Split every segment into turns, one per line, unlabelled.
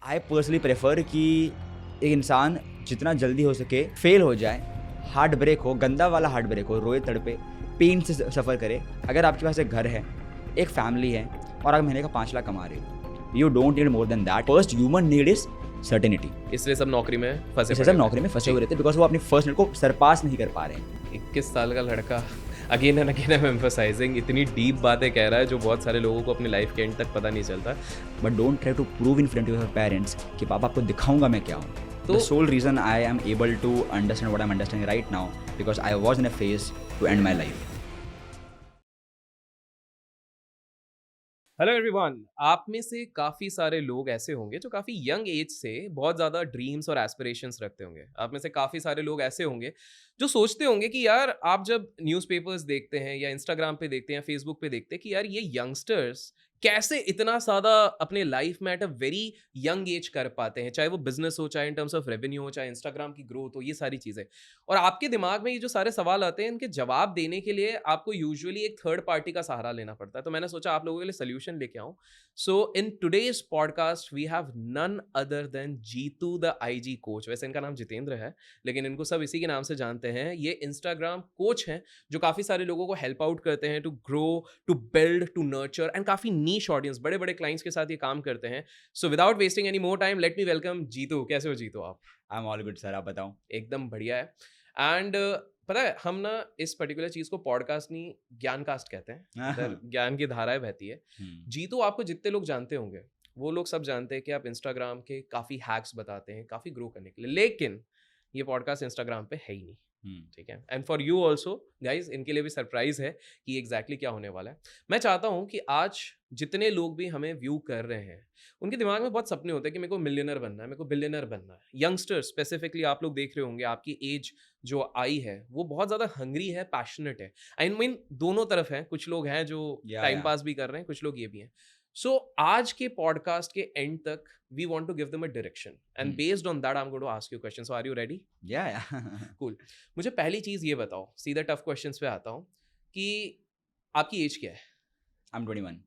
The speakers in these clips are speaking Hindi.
आई पर्सनली प्रेफर कि एक इंसान जितना जल्दी हो सके फेल हो जाए, हार्ट ब्रेक हो, गंदा वाला हार्ट ब्रेक हो, रोए तड़पे, पेन से सफ़र करे। अगर आपके पास एक घर है, एक फैमिली है और आप महीने का 5 लाख कमा रहे हो, you don't need more than that. First human need is certainty.
इसलिए सब नौकरी में फंसे
इसलिए
पड़े
सब नौकरी में फंसे हुए रहते बिकॉज वो अपनी फर्स्ट नीड को सरपास नहीं कर पा रहे हैं।
21 साल का लड़का again and again I am emphasising इतनी डीप बातें कह रहा है जो बहुत सारे लोगों को अपनी लाइफ के एंड तक पता नहीं चलता।
But don't try to prove in front of your parents कि पापा आपको दिखाऊंगा मैं क्या हूँ। The sole reason I am able to understand what I'm understanding right now because I was in a phase to end my life.
Hello everyone, आप में से काफ़ी सारे लोग ऐसे होंगे जो काफ़ी यंग एज से बहुत ज़्यादा ड्रीम्स और एस्पिरेशंस रखते होंगे। आप में से काफ़ी सारे लोग ऐसे होंगे जो सोचते होंगे कि यार आप जब न्यूज़पेपर्स देखते हैं या इंस्टाग्राम पे देखते हैं, फेसबुक पे देखते हैं कि यार ये यंगस्टर्स कैसे इतना ज़्यादा अपने लाइफ में at a very young age कर पाते हैं, चाहे वो बिजनेस हो, चाहे इन टर्म्स ऑफ रेवेन्यू हो, चाहे इंस्टाग्राम की ग्रोथ हो, ये सारी चीज़ें। और आपके दिमाग में ये जो सारे सवाल आते हैं, इनके जवाब देने के लिए आपको यूजुअली एक थर्ड पार्टी का सहारा लेना पड़ता है। तो मैंने सोचा आप लोगों के लिए सोल्यूशन लेके आऊं। So in today's podcast we have none other than Jeetu the I G coach. वैसे इनका नाम जितेंद्र है, लेकिन इनको सब इसी के नाम से जानते हैं। ये इंस्टाग्राम कोच हैं जो काफ़ी सारे लोगों को हेल्प आउट करते हैं to grow, to build, to nurture and काफ़ी नीश ऑडियंस, बड़े बड़े क्लाइंट्स के साथ ये काम करते हैं। So without wasting any more time, let me welcome Jitu. कैसे हो जीतू आप?
I am all good sir, आप बताओ।
एकदम बढ़िया है। एंड पता है, हम ना इस पर्टिकुलर चीज़ को पॉडकास्ट नहीं ज्ञानकास्ट कहते हैं। इधर ज्ञान की धाराएं बहती है। जीतू आपको जितने लोग जानते होंगे वो लोग सब जानते हैं कि आप इंस्टाग्राम के काफ़ी हैक्स बताते हैं काफ़ी ग्रो करने के लिए, लेकिन ये पॉडकास्ट इंस्टाग्राम पे है ही नहीं। ठीक है, and for you also guys, इनके लिए भी सरप्राइज है कि एग्जैक्टली क्या होने वाला है। मैं चाहता हूँ कि आज जितने लोग भी हमें व्यू कर रहे हैं उनके दिमाग में बहुत सपने होते हैं कि मेरे को मिलियनर बनना है, मेरे को बिलियनर बनना है। यंगस्टर्स स्पेसिफिकली आप लोग देख रहे होंगे, आपकी एज जो आई है वो बहुत ज़्यादा हंग्री है, पैशनेट है। आई मीन दोनों तरफ है, कुछ लोग हैं जो टाइम पास भी कर रहे हैं, कुछ लोग ये भी हैं। सो आज के पॉडकास्ट के एंड तक we want to give them a direction and based on that I'm going to ask you questions. So are you ready?
Yeah.
Cool. मुझे पहली चीज ये बताओ, सीधा टफ क्वेश्चंस पे आता हूँ कि आपकी एज क्या है?
I'm 21.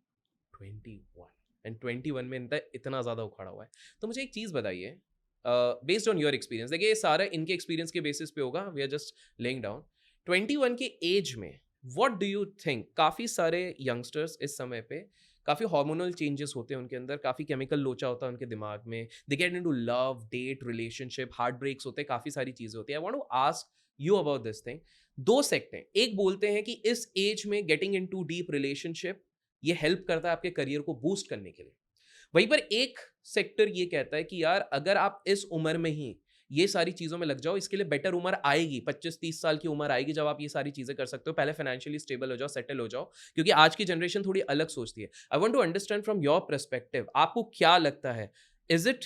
21 एंड 21 में इतना ज्यादा उखाड़ा हुआ है। तो मुझे एक चीज बताइए, बेस्ड ऑन योर एक्सपीरियंस, देखिए ये सारा इनके एक्सपीरियंस के बेसिस पे होगा, we are just laying down. 21 के एज में व्हाट डू यू थिंक, काफी सारे यंगस्टर्स इस समय पे काफ़ी हार्मोनल चेंजेस होते हैं उनके अंदर, काफ़ी केमिकल लोचा होता है उनके दिमाग में, they get into love, date, relationship, heart breaks होते हैं, काफ़ी सारी चीज़ें होती हैं। I want to ask you about this thing. दो सेक्ट हैं, एक बोलते हैं कि इस एज में गेटिंग इनटू डीप रिलेशनशिप ये हेल्प करता है आपके करियर को बूस्ट करने के लिए। वहीं पर एक सेक्टर ये कहता है कि यार अगर आप इस उम्र में ही ये सारी चीज़ों में लग जाओ, इसके लिए बेटर उम्र आएगी, 25-30 साल की उम्र आएगी जब आप ये सारी चीज़ें कर सकते हो। पहले फाइनेंशियली स्टेबल हो जाओ, सेटल हो जाओ, क्योंकि आज की जनरेशन थोड़ी अलग सोचती है। I want to understand from your perspective, आपको क्या लगता है, is it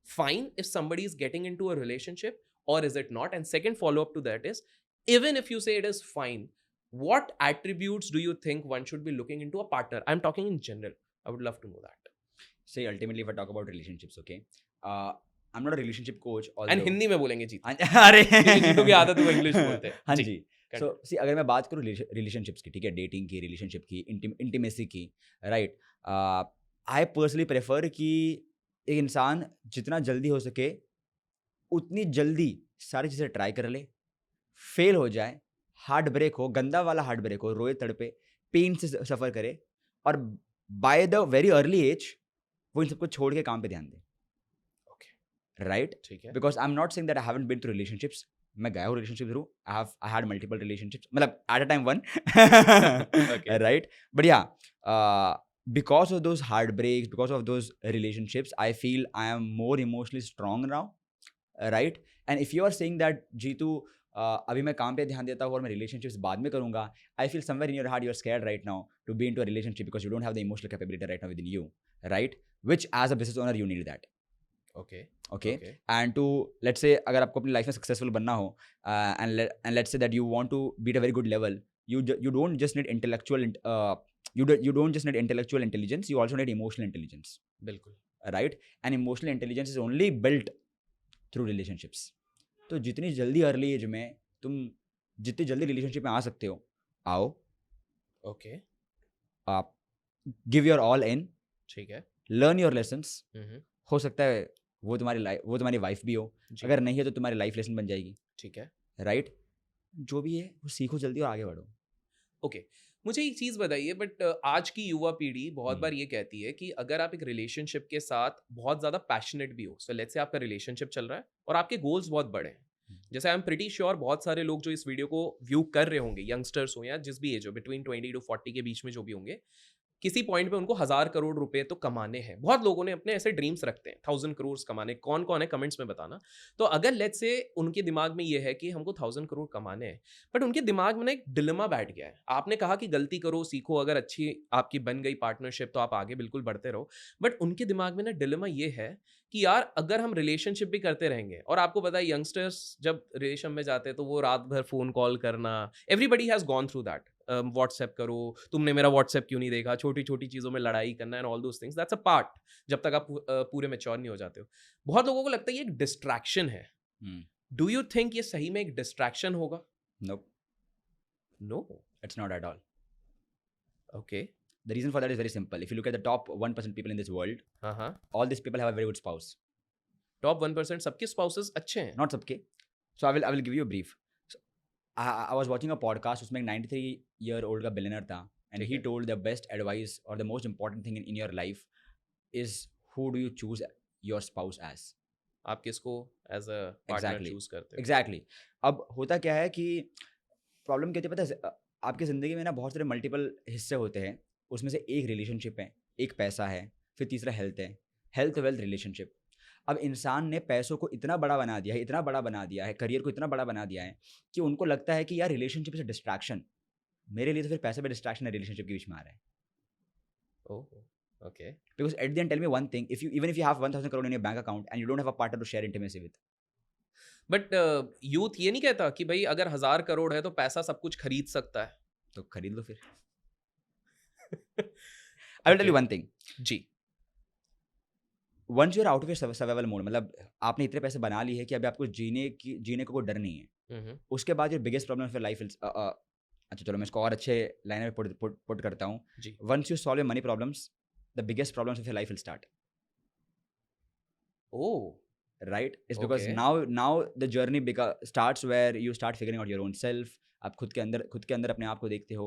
fine if somebody is getting into a relationship और is it not? And second follow up to that is, even if you say it is fine, what attributes do you think one should be looking into a partner? I'm talking in general. I would love to know that.
See, ultimately, if I talk about relationships, okay, I'm not a relationship coach.
And Hindi में बोलेंगे जी।
अरे
जीतू की आदत है वो इंग्लिश बोलते हैं।
हाँ जी। सो सी, अगर मैं बात करूँ रिलेशनशिप्स की, ठीक है, डेटिंग की, रिलेशनशिप की, इंटीमेसी की, राइट, आई पर्सनली प्रेफर कि एक इंसान जितना जल्दी हो सके उतनी जल्दी सारी चीज़ें ट्राई कर ले, फेल हो जाए, हार्ट ब्रेक हो, गंदा वाला हार्ट ब्रेक हो, रोए तड़पे, पेन से सफ़र करे और by the very early age वो इन सबको छोड़ के काम पे ध्यान दे। राइट,
ठीक है।
Because I am not saying that I haven't been through relationships. मैं गया हूँ relationship through, I had multiple relationships, मतलब at a time one, right, but yeah because of those heartbreaks, because of those relationships, I feel I am more emotionally strong now, right? And if you are saying that Jitu अभी मैं काम पे ध्यान देता हूँ और मैं relationships बाद में करूँगा, I feel somewhere in your heart you are scared right now to be into a relationship because you don't have the emotional capability right now within you, right? Which as a business owner you need that. Okay. And to, let's say, अगर आपको अपनी लाइफ में सक्सेसफुल बनना हो, and let's say that you want to be at a very good level, you don't just need intellectual you don't just need intellectual intelligence, you also need emotional intelligence.
बिल्कुल,
right? And emotional intelligence is only built through relationships. तो जितनी जल्दी अर्ली एज में तुम जितनी जल्दी रिलेशनशिप में आ सकते हो, आओ।
ओके,
आप गिव योर ऑल इन,
ठीक है।
learn your lessons, हो सकता है वो तुम्हारी वाइफ भी हो,
जी,
अगर नहीं है तो तुम्हारी लाइफ लेसन बन जाएगी,
ठीक है।
राइट? जो भी है वो सीखो जल्दी और आगे बढ़ो।
ओके, मुझे एक चीज़ बताइए, बट आज की युवा पीढ़ी बहुत
हम्म,
बार ये कहती है कि अगर आप एक रिलेशनशिप के साथ बहुत ज़्यादा पैशनेट भी हो, सो लेट्स से आपका रिलेशनशिप चल रहा है और आपके गोल्स बहुत बड़े हैं, जैसे आई एम प्रिटी श्योर बहुत सारे लोग जो इस वीडियो को व्यू कर रहे होंगे, यंगस्टर्स हो या जिस भी एज हो, बिटवीन 20 to 40 के बीच में जो भी होंगे, किसी पॉइंट पे उनको 1,000 करोड़ रुपए तो कमाने हैं। बहुत लोगों ने अपने ऐसे ड्रीम्स रखते हैं 1,000 करोड़ कमाने। कौन कौन है कमेंट्स में बताना। तो अगर लेट्स से उनके दिमाग में ये है कि हमको 1,000 करोड़ कमाने हैं, बट उनके दिमाग में ना एक डिलेमा बैठ गया है। आपने कहा कि गलती करो, सीखो, अगर अच्छी आपकी बन गई पार्टनरशिप तो आप आगे बिल्कुल बढ़ते रहो, बट उनके दिमाग में ना डिलेमा ये है कि यार अगर हम रिलेशनशिप भी करते रहेंगे, और आपको पता है यंगस्टर्स जब रिलेशन में जाते हैं तो वो रात भर फोन कॉल करना, everybody has gone through that. WhatsApp करो, तुमने मेरा व्हाट्सएप क्यों नहीं देखा, छोटी छोटी चीज़ों में लड़ाई करना and all those things, that's a part, जब तक आप पूरे मैच्योर नहीं हो जाते हो। बहुत लोगों को लगता है ये एक डिस्ट्रैक्शन है। डू यू थिंक ये सही में एक डिस्ट्रैक्शन होगा?
nope,
no.
it's not at all.
Okay.
The reason for that is very simple. If you look at the top 1% people in this world,
हाँ हाँ,
all these people have a very good spouse.
Top 1% सबके स्पाउसेस अच्छे हैं।
Not सबके. So I will give you a brief. So, I was watching a podcast उसमें एक 93-year-old का billionaire था, and
ठीक
he
है।
told the best advice or the most important thing in your life is who do you choose your spouse as.
आप किसको as a partner
Exactly.
Choose करते हो?
Exactly. अब होता क्या है कि प्रॉब्लम क्या होती है पता है, आपकी ज़िंदगी में ना बहुत सारे मल्टीपल हिस्से होते हैं, उसमें से एक रिलेशनशिप है, एक पैसा है, फिर तीसरा हेल्थ है, हेल्थ वेल्थ रिलेशनशिप। अब इंसान ने पैसों को इतना बड़ा बना दिया है, इतना बड़ा बना दिया है, करियर को इतना बड़ा बना दिया है कि उनको लगता है कि यार रिलेशनशिप इज डिस्ट्रैक्शन। मेरे लिए तो फिर पैसे पे डिस्ट्रैक्शन है, रिलेशनशिप के बीच में आ रहा है।
Oh, okay.
Because at the end tell me one thing, if you have 1000 crore in your bank account and you don't have a partner to share intimacy with.
But youth ये नहीं कहता कि भाई अगर 1,000 करोड़ है तो पैसा सब कुछ खरीद सकता है?
तो खरीद लो फिर। I will tell you one thing,
जी।
Once you are out of your survival mode, मतलब आपने इतने पैसे बना लिए हैं कि अभी आपको जीने को कोई डर नहीं है, उसके बाद your biggest problem of your life, अच्छा चलो मैं इसको और अच्छे लाइन में पुट करता हूँ।
जी।
Once you solve your money problems, the biggest problems of your life will start,
oh,
right? It's because
Okay.
Now the journey starts where you start figuring out your own self. आप खुद के अंदर अपने आप को देखते हो,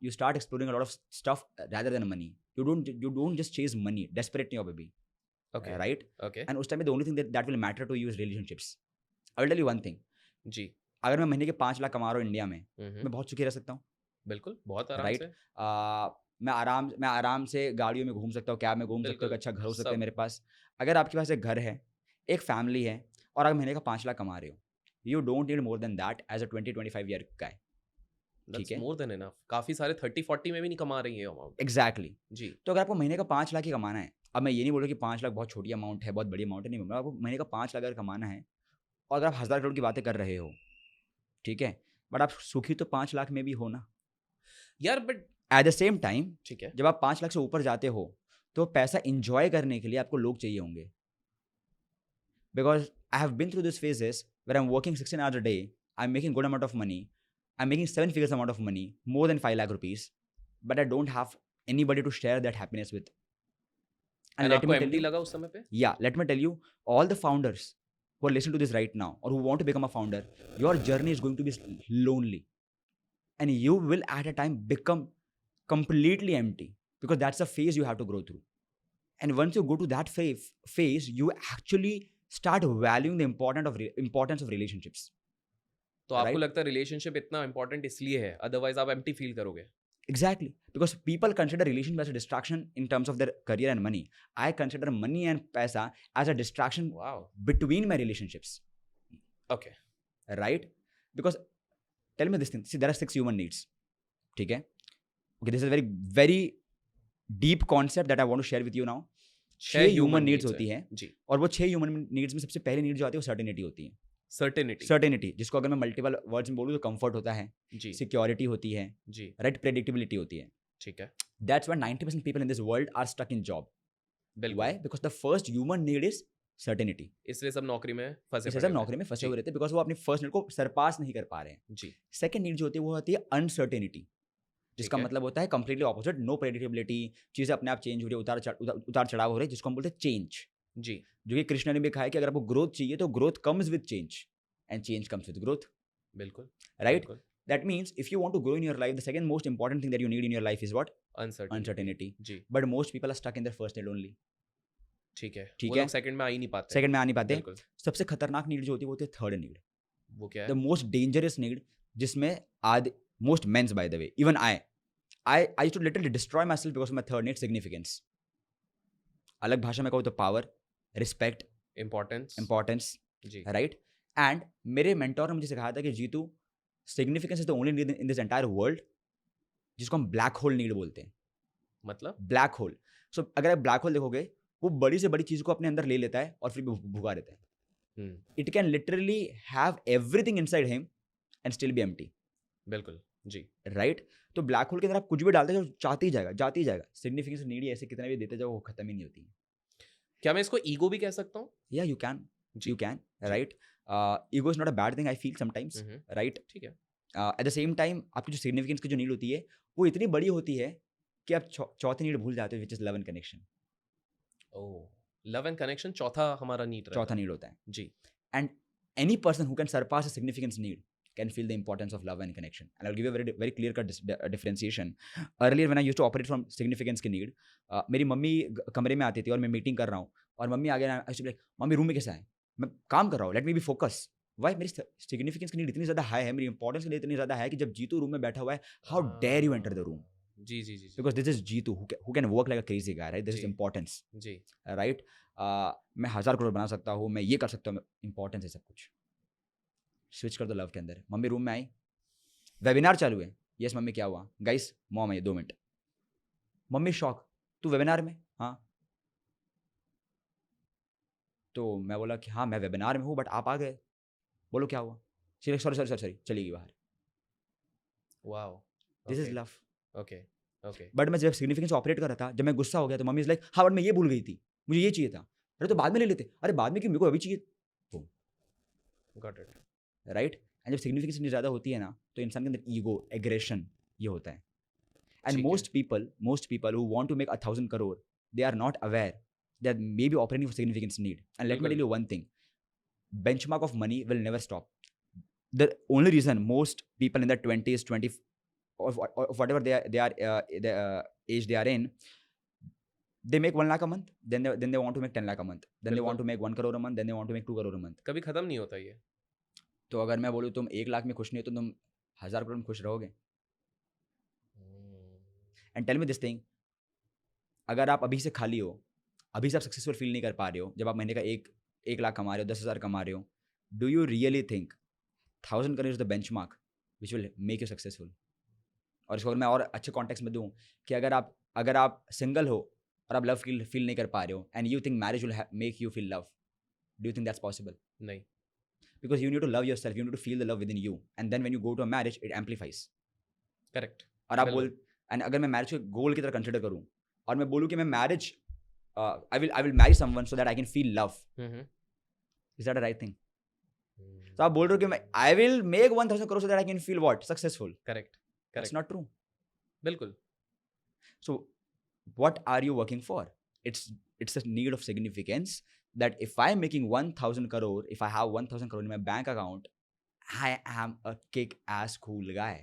you start exploring a lot of stuff rather than money. You don't just chase money desperately or baby,
okay,
right?
Okay.
And उस टाइम में the only thing that will matter to you is relationships. I will tell you one thing,
जी।
अगर मैं महीने के 5 लाख कमा रहा हूँ इंडिया में,
हम्म,
मैं बहुत सुखी रह सकता हूँ,
बिल्कुल, बहुत आराम
राइट?
से।
मैं आराम से गाड़ियों में घूम सकता हूँ, कैब में घूम सकता हूँ,
बिल्कुल,
एक अच्छा घर हो सकता है
सब।
मेरे पास। अगर आपके पास एक घर है, एक फैमिली है, और आप महीने का 5 लाख कमा रहे हो, you don't need more than that as a 20-25 year guy.
That's
है?
More than enough. काफी सारे 30-40 में भी नहीं कमा रही है अमाउंट।
एग्जैक्टली।
जी।
तो अगर आपको महीने का 5 लाख ही कमाना है, अब मैं ये नहीं बोल रहा कि 5 लाख बहुत छोटी अमाउंट है, बहुत बड़ी अमाउंट है, नहीं बोल रहा। आपको महीने का 5 लाख अगर कमाना है और अगर आप 1000 करोड़ की बातें कर रहे हो, ठीक है, बट आप सुखी तो 5 लाख में भी हो ना।
यार but
at the same time
ठीक है।
जब आप 5 लाख से ऊपर जाते हो तो पैसा इंजॉय करने के लिए आपको लोग चाहिए होंगे। Because I have been through this phases where I am working 16 hours a day, I am making good amount of money, I am making 7 figures amount of money, more than 5 lakh rupees, but I don't have anybody to share that happiness with. And
and
let
आपको
me tell
एम्प्टी
you,
लगा उस समय पे?
yeah, let me tell you, all the founders who are listening to this right now or who want to become a founder, your journey is going to be lonely, and you will at a time become completely empty, because that's a phase you have to grow through. And once you go to that phase, you actually start valuing the importance of relationships.
तो आपको
Right?
लगता है रिलेशनशिप इतना इंपॉर्टेंट इसलिए है, अदरवाइज आप एम्प्टी फील करोगे?
Exactly, because people consider relationship as a distraction in terms of their career and money. I consider money and paisa as a distraction
wow,
between my relationships,
okay.
right? Because tell me this thing, see there are 6 human needs, ठीक है? Okay, this is a very very deep concept that I want to share with you now. 6 human needs होती है,
जी।
और वो 6 human needs में सबसे पहली नीड जो आती है वो सर्टेनिटी होती है।
सर्टेनिटी।
सर्टेनिटी, जिसको अगर मैं मल्टीपल वर्ड्स में बोलूँ तो कंफर्ट होता है,
जी।
सिक्योरिटी होती है,
जी।
राइट, प्रेडिक्टेबिलिटी होती है।
ठीक है।
That's why 90% people in this world are stuck in job.
बिल्कुल।
Why? Because the first human need is certainty.
इसलिए सब नौकरी में फंसे
इसलिए
पड़े
सब
हुए
नौकरी में फंसे
जी।
हुए रहते हैं, बिकॉज वो अपनी फर्स्ट नीड को सरपास नहीं कर पा रहे हैं।
हैं। जी।
सेकंड नीड जो होती है वो होती है अनसर्टेनिटी, जिसका
है।
मतलब होता है कंप्लीटली ऑपोजिट, नो प्रेडिक्टेबिलिटी, चीज़ें अपने आप चेंज हो रही है, उतार चढ़ाव हो रही है, जिसको हम बोलते हैं चेंज।
जी
जो कि कृष्णा ने भी कहा है कि अगर आपको ग्रोथ चाहिए तो growth comes with change and change comes with growth,
बिल्कुल
राइट?
बिल्कुल
That means if you want to grow in your life, the second most important thing that you need in your life is what? Uncertainty.
जी
But most people are stuck in their first need only.
ठीक है
ठीक
वो
है?
लोग सेकंड में आ ही नहीं पाते
सेकंड में आ नहीं पाते.
बिल्कुल
सबसे खतरनाक नीड जो होती है वो होती है थर्ड नीड,
वो क्या
द
है
मोस्ट डेंजरस नीड, जिसमें at most men's by the way, even I to literally destroy myself because of my third need, significance. अलग भाषा में कहूँ तो पावर, रिस्पेक्ट,
इम्पोर्टेंस
इंपॉर्टेंस,
जी
राइट? एंड मेरे मेंटोर ने मुझे सिखाया था कि Jitu, significance is the only need in this entire world जिसको हम ब्लैक होल नीड बोलते हैं.
मतलब
ब्लैक होल. सो अगर आप ब्लैक होल देखोगे, वो बड़ी से बड़ी चीज को अपने अंदर ले लेता है और फिर भी भुगा देता है. It can literally have everything inside him and still be empty,
बिल्कुल जी
राइट? तो ब्लैक होल के अंदर आप कुछ भी डालते जाओ, चाहते ही जाएगा, जाते ही जाएगा. सिग्निफिकेंस नीड ऐसे कितना भी देते जाओ, वो खत्म ही नहीं होती.
क्या मैं इसको ईगो भी कह सकता हूँ
या यू कैन,
जी
you can, right? Ego is not a bad thing, I feel sometimes, right?
ठीक है
एट द सेम टाइम आपकी जो सिग्निफिकेंस की जो नीड होती है वो इतनी बड़ी होती है कि आप चौथी नीड भूल जाते हो, which is love and connection.
Oh love and connection चौथा हमारा नीड
चौथा नीड होता है.
जी
And any person who can surpass a significance need can feel the importance of love and connection. And I'll give you a very clear cut differentiation. Earlier when I used to operate from significance की need, मेरी मम्मी कमरे में आती थी और मैं मीटिंग कर रहा हूँ और मम्मी आ गया, आई लाइक मम्मी रूम में कैसा है, मैं काम कर रहा हूँ, let me be focus. Why? मेरी सिग्निफिकेंस की नीड इतनी ज़्यादा हाई है, मेरी इंपॉर्टेंस की नीड इतनी ज़्यादा है कि जब जीतू रूम में बैठा हुआ है, how dare you enter the room,
जी जी जी जी
because this is Jeetu who can work like a crazy guy, right? This is
जी
importance,
जी
right? मैं 1000 करोड़ बना सकता हूँ, मैं ये कर सकता हूँ, इंपॉर्टेंस है सब कुछ. स्विच कर दो लव के अंदर. मम्मी रूम में आई, वेबिनार चालू है, यस मम्मी क्या हुआ, गाइस मॉम है 2 मिनट. मम्मी शॉक, तू वेबिनार में? हाँ. तो मैं बोला कि हाँ मैं वेबिनार में हूँ बट आप आ गए, बोलो क्या हुआ. सॉरी सॉरी सॉरी सॉरी, चली गई बाहर.
Wow
this is love.
Okay okay
but मैं जब सिग्निफिकेंस ऑपरेट कर रहा था, जब मैं गुस्सा हो गया तो मम्मी इज लाइक हाँ बट मैं ये भूल गई थी, मुझे ये चाहिए था. अरे तो बाद में ले लेते. अरे बाद में क्यों, मेरे को अभी चाहिए,
गॉट इट
राइट? एंड जब सिग्निफिकेंस इतनी ज़्यादा होती है ना, तो इंसान के अंदर ईगो, एग्रेशन ये होता है. एंड
ठीक है.
most people who want to make 1,000 crore, they are not aware that maybe operating for significance need. And let me
बिल्कुल.
tell you one thing, benchmark of money will never stop. The only reason most people in their 20s, 20 or whatever the age they are in, they make 1 lakh a month, then they want to make 10 lakh a month, then they want to make 1 crore a month, then they want to make 2 crore a month.
कभी खत्म नहीं होता ये
तो अगर मैं बोलूँ तुम 1 लाख में खुश नहीं हो तो तुम 1000 करोड़ में खुश रहोगे? And tell me this thing, अगर आप अभी से खाली हो, अभी से आप सक्सेसफुल फील नहीं कर पा रहे हो, जब आप महीने का 1 लाख कमा रहे हो, 10,000 कमा रहे हो, do you really think 1,000 crore is the benchmark which will make you successful? और इसको अगर मैं और अच्छे कॉन्टेक्स्ट में दूँ कि अगर आप सिंगल हो और आप लव फील नहीं कर पा रहे हो and you think marriage will make you feel love, do you think that's possible?
नहीं.
Because you need to love yourself, you need to feel the love within you, and then when you go to a marriage it amplifies.
Correct
और आप बोल, एंड अगर मैं मैरिज को गोल की तरह कंसिडर करूं और मैं बोलूं कि मैं marriage I will marry someone so that I can feel love, is that the right thing? तो आप बोल रहे हो कि मैं आई will make 1,000 crore so that I can feel what, successful.
Correct
That's
correct
not true.
बिल्कुल
So what are you working for? It's a need of significance that if I'm making 1,000 crore, if I have 1,000 crore in my bank account, I am a kick-ass cool guy.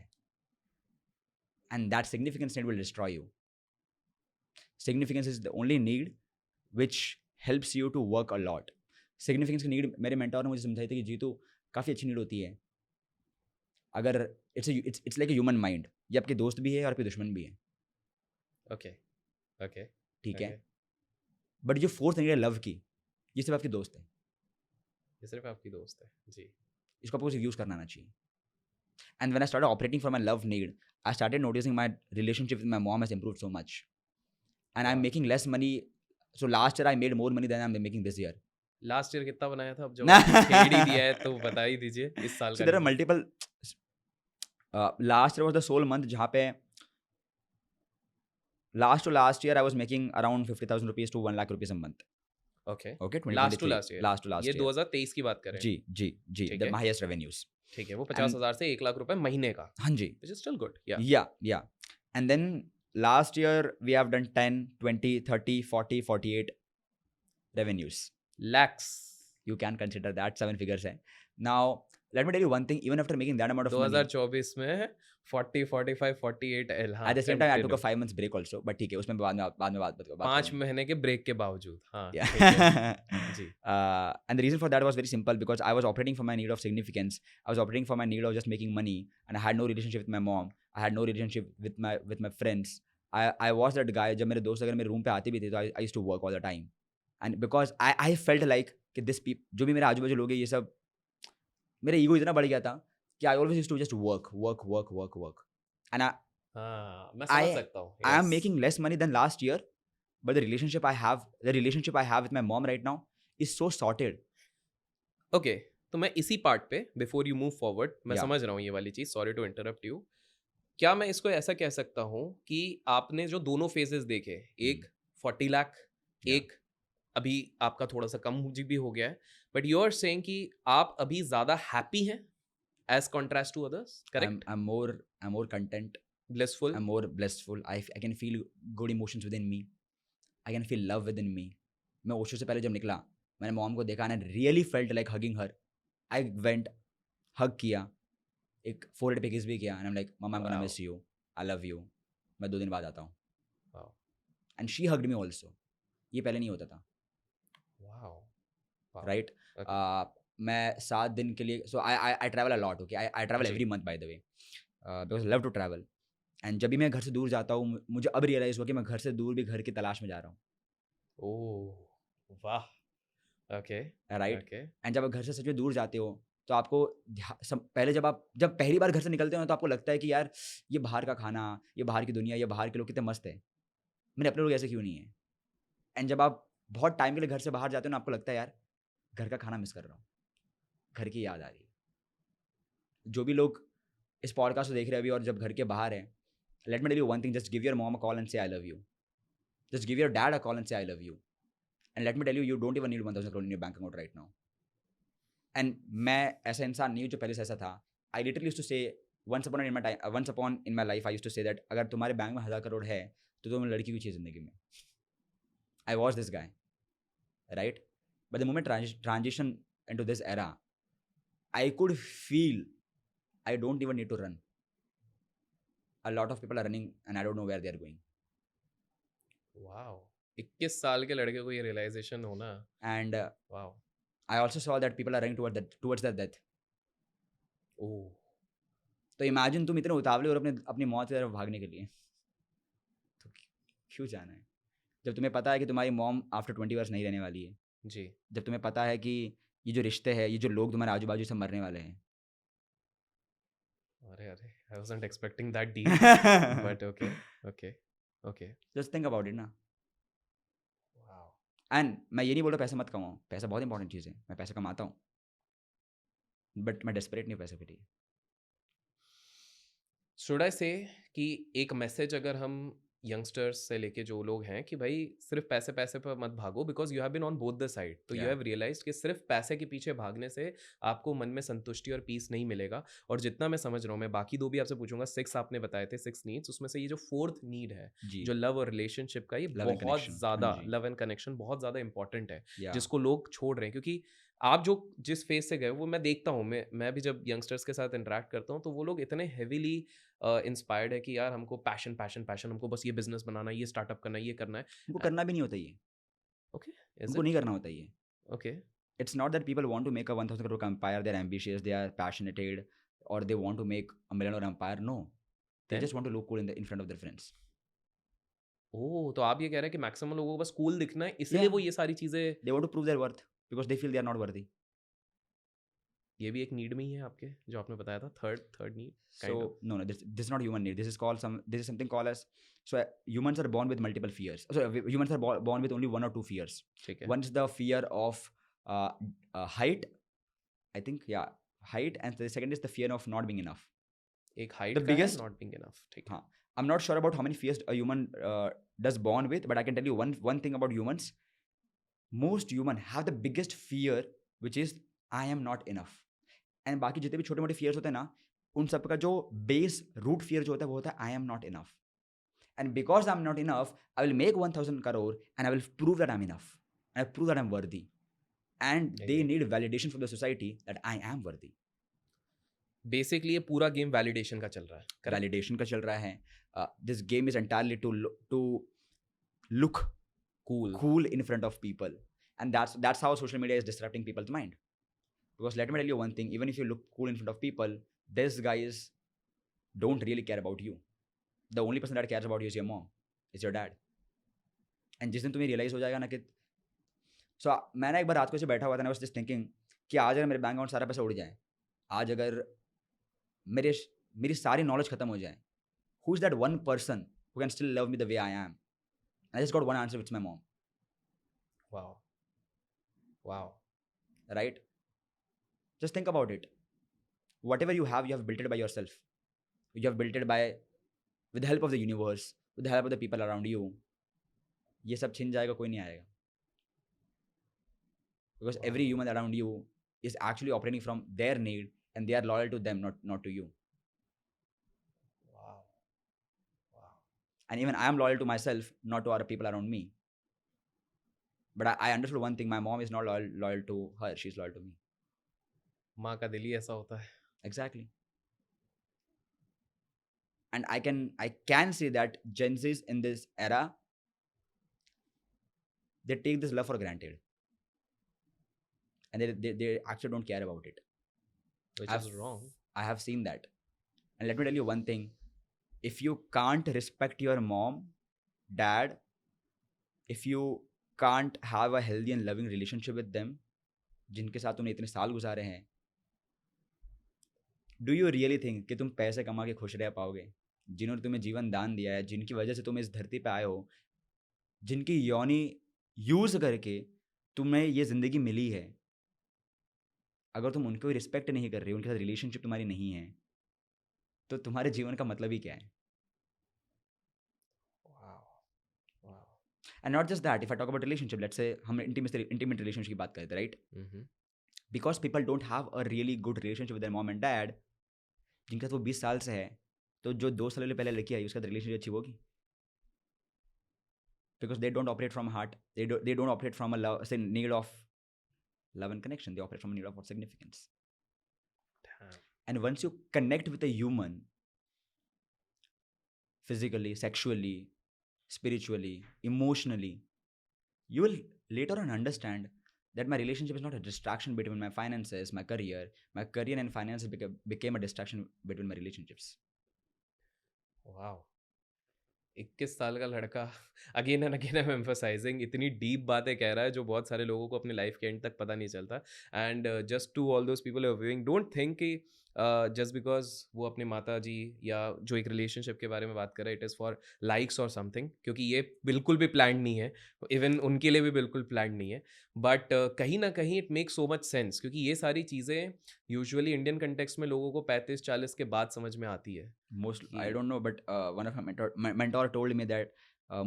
And that significance need will destroy you. Significance is the only need which helps you to work a lot. Significance की need मेरे mentor ने मुझे समझाई थी कि जीतू काफ़ी अच्छी need होती है. अगर it's like a human mind. ये आपके दोस्त भी है और आपके दुश्मन भी है.
ओके ओके
ठीक है? बट जो फोर्थ नीड है लव की, ये सिर्फ आपकी दोस्त है.
ये सिर्फ आपकी दोस्त है जी.
इसको आपको यूज़ करना आना चाहिए. And when I started operating for my love need, I started noticing my relationship with my mom has improved so much and I am making less money. So last year I made more money than I am making this year.
Last year कितना बनाया था? अब जब KD दिया है तो बता ही दीजिए इस साल
So
का.
there are multiple. Last year was the sole month जहाँ पे last year I was making around 50,000 rupees to 1 lakh rupees a month.
Okay
Okay,
last to
2023.
Last year.
Last to last
ये
year.
2023 की बात करें.
जी
ठीक
the
है.
my highest revenues.
ठीक है, वो 50,000 से 1 लाख रुपए महीने का,
हाँ जी.
which is still good. Yeah.
Yeah. And then last year we have done 10, 20, 30, 40, 48, revenues.
lakhs.
You can consider that 7 figures hai. Now let me tell you one thing, even after making that amount of money,
2024 में 40, 45, 48 L. हाँ,
at the same time I took a
continue.
5 months break also, but ठीक है उसमें बाद में बात
5
करूंगा.
महीने के ब्रेक के बावजूद. हाँ,
Yeah.
ठीक है. जी.
And the reason for that was very simple, because I was operating for my need of significance. I was operating for my need of just making money, and I had no relationship with my mom. I had no relationship with my friends. I was that guy. जब मेरे दोस्त अगर मेरे रूम पे आते भी थे तो I used to work all the time. And because I felt like कि this people, जो भी मेरे आजू बाजू लोग हैं, ये सब मेरा ईगो इतना बढ़ गया था कि I always used to just work. And
हाँ, मैं समझ सकता हूँ.
I am
Yes.
making less money than last year, but the relationship I have with my mom right now is so sorted.
Okay, तो मैं इसी पार्ट पे बिफोर यू मूव फॉरवर्ड मैं
Yeah.
समझ रहा हूँ ये वाली चीज़. Sorry to interrupt you. क्या मैं इसको ऐसा कह सकता हूँ कि आपने जो दोनों फेजेस देखे, एक 40 लाख,
Yeah.
एक अभी आपका थोड़ा सा कम भी हो गया है, बट यू आर सेइंग कि आप अभी ज़्यादा हैप्पी हैं as contrast to others, correct?
I'm more content.
Blissful.
I'm more blissful. I can feel good emotions within me. I can feel love within me. मैं ओशो से पहले जब निकला, मैंने मॉम को देखा and I really felt like hugging her. I went, hug किया, एक forehead पे kiss भी किया, and I'm like, Mama, I'm gonna
Wow.
miss you. I love you. मैं 2 दिन बाद आता हूँ.
Wow.
And she hugged me also. ये पहले नहीं होता था,
Wow. Wow.
right?
Okay.
मैं 7 दिन के लिए, so I travel a lot, okay? I travel
ji.
every month, by the way, because I love to travel. And जब भी मैं घर से दूर जाता हूँ, मुझे अब रियलाइज हुआ कि मैं घर से दूर भी घर की तलाश में जा रहा हूँ,
ओह, वाह. ओके.
राइट?
ओके.
एंड जब आप घर से सच में दूर जाते हो तो आपको पहले जब पहली बार घर से निकलते हो तो आपको लगता है कि यार ये बाहर का खाना, ये बाहर की दुनिया, ये बाहर के लोग कितने मस्त है, मेरे अपने लोग ऐसे क्यों नहीं है. एंड जब आप बहुत टाइम के लिए घर से बाहर जाते हो ना, आपको लगता है यार घर का खाना मिस कर रहा हूँ, घर की याद आ रही है. जो भी लोग इस पॉडकास्ट को देख रहे हैं अभी और जब घर के बाहर हैं, let me tell you one thing, just give your mom a call and say I love you. Just give your dad a call and say I love you. And let me tell you, you don't even need 1000 crore in your bank account right now. And मैं ऐसा इंसान नहीं हूँ जो पहले से ऐसा था. I literally used to say once upon in my life I used to say that अगर तुम्हारे बैंक में 1000 करोड़ है तो तुम लड़की की चीज़ जिंदगी में. I was this guy, right? But the moment transition into this era, I could feel I don't even need to run. A lot of people are running and I don't know where they are going.
Wow. 21 साल के लड़के को ये रियलाइजेशन होना.
And
wow.
I also saw that people are running towards their death.
ओह.
तो imagine तुम इतने उतावले और अपनी मौत की तरफ भागने के लिए, तो क्यों जाना है? जब तुम्हें पता है कि तुम्हारी मॉम आफ्टर 20 इयर्स नहीं रहने वाली है,
जी.
जब तुम्हें पता है कि ये जो रिश्ते हैं, ये जो लोग तुम्हारे आजू बाजू से मरने वाले हैं.
अरे I wasn't expecting that deep. But okay. Okay. Okay.
Just think about it ना.
वाओ.
And मैं ये नहीं बोल रहा पैसा मत कमाओ, पैसा बहुत इंपॉर्टेंट चीज़ है, मैं पैसा कमाता हूँ, बट मैं डेस्परेट नहीं हूँ पैसे के लिए.
शुड आई से कि एक मैसेज अगर हम यंगस्टर्स से लेके जो लोग हैं कि भाई सिर्फ पैसे पर मत भागो, because you have been on both the side, तो यू
Yeah.
हैव रियलाइज्ड कि सिर्फ पैसे के पीछे भागने से आपको मन में संतुष्टि और पीस नहीं मिलेगा. और जितना मैं समझ रहा हूँ, मैं बाकी 2 भी आपसे पूछूंगा. 6 आपने बताए थे, 6 नीड्स, उसमें से ये जो 4th नीड है
जी.
जो लव और रिलेशनशिप का, ये
Love and
बहुत
connection.
ज़्यादा,
हाँ जी.
लव एंड कनेक्शन बहुत ज़्यादा इंपॉर्टेंट है,
Yeah.
जिसको लोग छोड़ रहे हैं. क्योंकि आप जो जिस फेज से गए वो मैं देखता हूँ, मैं भी जब यंगस्टर्स के साथ इंटरेक्ट करता हूँ तो वो लोग इतने हेवीली इंस्पायर्ड है कि यार हमको पैशन, हमको बस ये बिजनेस बनाना है, ये स्टार्टअप करना है, ये करना है.
उनको करना भी नहीं होता ये.
ओके. इज
उनको नहीं करना होता ये.
Okay.
It's not that people want to make a 1000 crore empire, they're ambitious, they are passionate, or they want to make a $1 million empire. No. They
Then?
just want to look cool in front of their friends.
ओह, तो आप ये कह रहे हैं कि मैक्सिमम लोगों को बस कूल दिखना है, इसलिए
Yeah.
वो ये सारी चीजें.
They want to prove their worth because they feel they are not worthy.
ये भी एक नीड में ही है आपके, जो आपने बताया था, third need.
So no, this is not human need. This is something called as, so humans are born with multiple fears. So humans are born with only 1 or 2 fears.
ठीक है.
One is the fear of height, I think, yeah, height, and the second is the fear of not being enough.
एक हाइट
the
का है,
biggest-
नॉट बीइंग इनफ. ठीक है.
हाँ. I'm not sure about how many fears a human does born with, but I can tell you one thing about humans. Most human have the biggest fear, which is I am not enough. And बाकी जितने भी छोटे मोटे fears होते हैं ना, उन सब का जो base root fear जो होता है वो होता है I am not enough. And because I'm not enough, I will make 1000 crore and I will prove that I'm enough. and I prove that I'm worthy. And they
Agree.
need validation from the society that I am worthy.
Basically ये पूरा गेम वैलिडेशन का चल रहा है, करेक्ट?
वैलिडेशन का चल रहा है. This game is entirely to look
cool.
cool in front of people, and that's how social media is disrupting people's mind. Because let me tell you one thing, even if you look cool in front of people, these guys don't really care about you. The only person that cares about you is your mom, is your dad. And जिस दिन तुम्हें रियलाइज हो जाएगा ना कि मैंने एक बार रात को ऐसे बैठा हुआ था, I was just thinking कि आज अगर मेरे बैंक अकाउंट सारा पैसा उड़ जाए, आज अगर मेरी सारी नॉलेज खत्म हो जाए, who is that one person who can still love me the way I am? I just got one answer, it's my mom.
Wow.
Right? Just think about it. Whatever you have built it by yourself. You have built it with the help of the universe, with the help of the people around you. ये सब छिन जाएगा, कोई नहीं आएगा. Because every human around you is actually operating from their need, and they are loyal to them, not to you.
Wow.
And even I am loyal to myself, not to other people around me. But I understood one thing, my mom is not loyal to her, she's loyal to me.
माँ का दिल ही ऐसा होता है.
Exactly. And I can say that Gen Zs in this era, they take this love for granted. And they actually don't care about it.
Which is wrong.
I have seen that. And let me tell you one thing. If you can't respect your mom, dad, if you can't have a healthy and loving relationship with them, जिनके साथ तुमने इतने साल गुजारे हैं, do you really think कि तुम पैसे कमा के खुश रह पाओगे? जिन्होंने तुम्हें जीवन दान दिया है, जिनकी वजह से तुम इस धरती पे आए हो, जिनकी योनि यूज करके तुम्हें ये जिंदगी मिली है, अगर तुम उनको रिस्पेक्ट नहीं कर रहे, उनके साथ रिलेशनशिप तुम्हारी नहीं है, तो तुम्हारे जीवन का मतलब ही क्या है?
Wow.
And not just that, if I talk about relationship, let's say हम intimate relationship की बात करते हैं, right?
Mm-hmm.
Because people don't have a really good relationship with their mom and dad, जिनके साथ वो 20 साल से है, तो जो 2 साल पहले लड़की आई उसका रिलेशनशिप अच्छी होगी? Because they don't operate from heart, they don't operate from a love, say, need of love and connection, they operate from a need of significance.
Damn.
And once you connect with a human, physically, sexually, spiritually, emotionally, you will later on understand that my relationship is not a distraction between my finances, my career and finances became a distraction between my relationships.
Wow. 21 साल का लड़का again and again I am emphasising इतनी डीप बातें कह रहा है जो बहुत सारे लोगों को अपने लाइफ के एंड तक पता नहीं चलता. And just to all those people are viewing, don't think कि जस्ट बिकॉज वो अपने माता जी या जो एक रिलेशनशिप के बारे में बात कर रहे हैं इट इज़ फॉर लाइक्स और समथिंग, क्योंकि ये बिल्कुल भी प्लान नहीं है, इवन उनके लिए भी बिल्कुल प्लान नहीं है. बट कहीं ना कहीं it make so much sense, क्योंकि ये सारी चीज़ें यूजुअली इंडियन कंटेक्स्ट में लोगों को 35-40 के बाद समझ में आती है.
I don't know, but one of my mentor told me that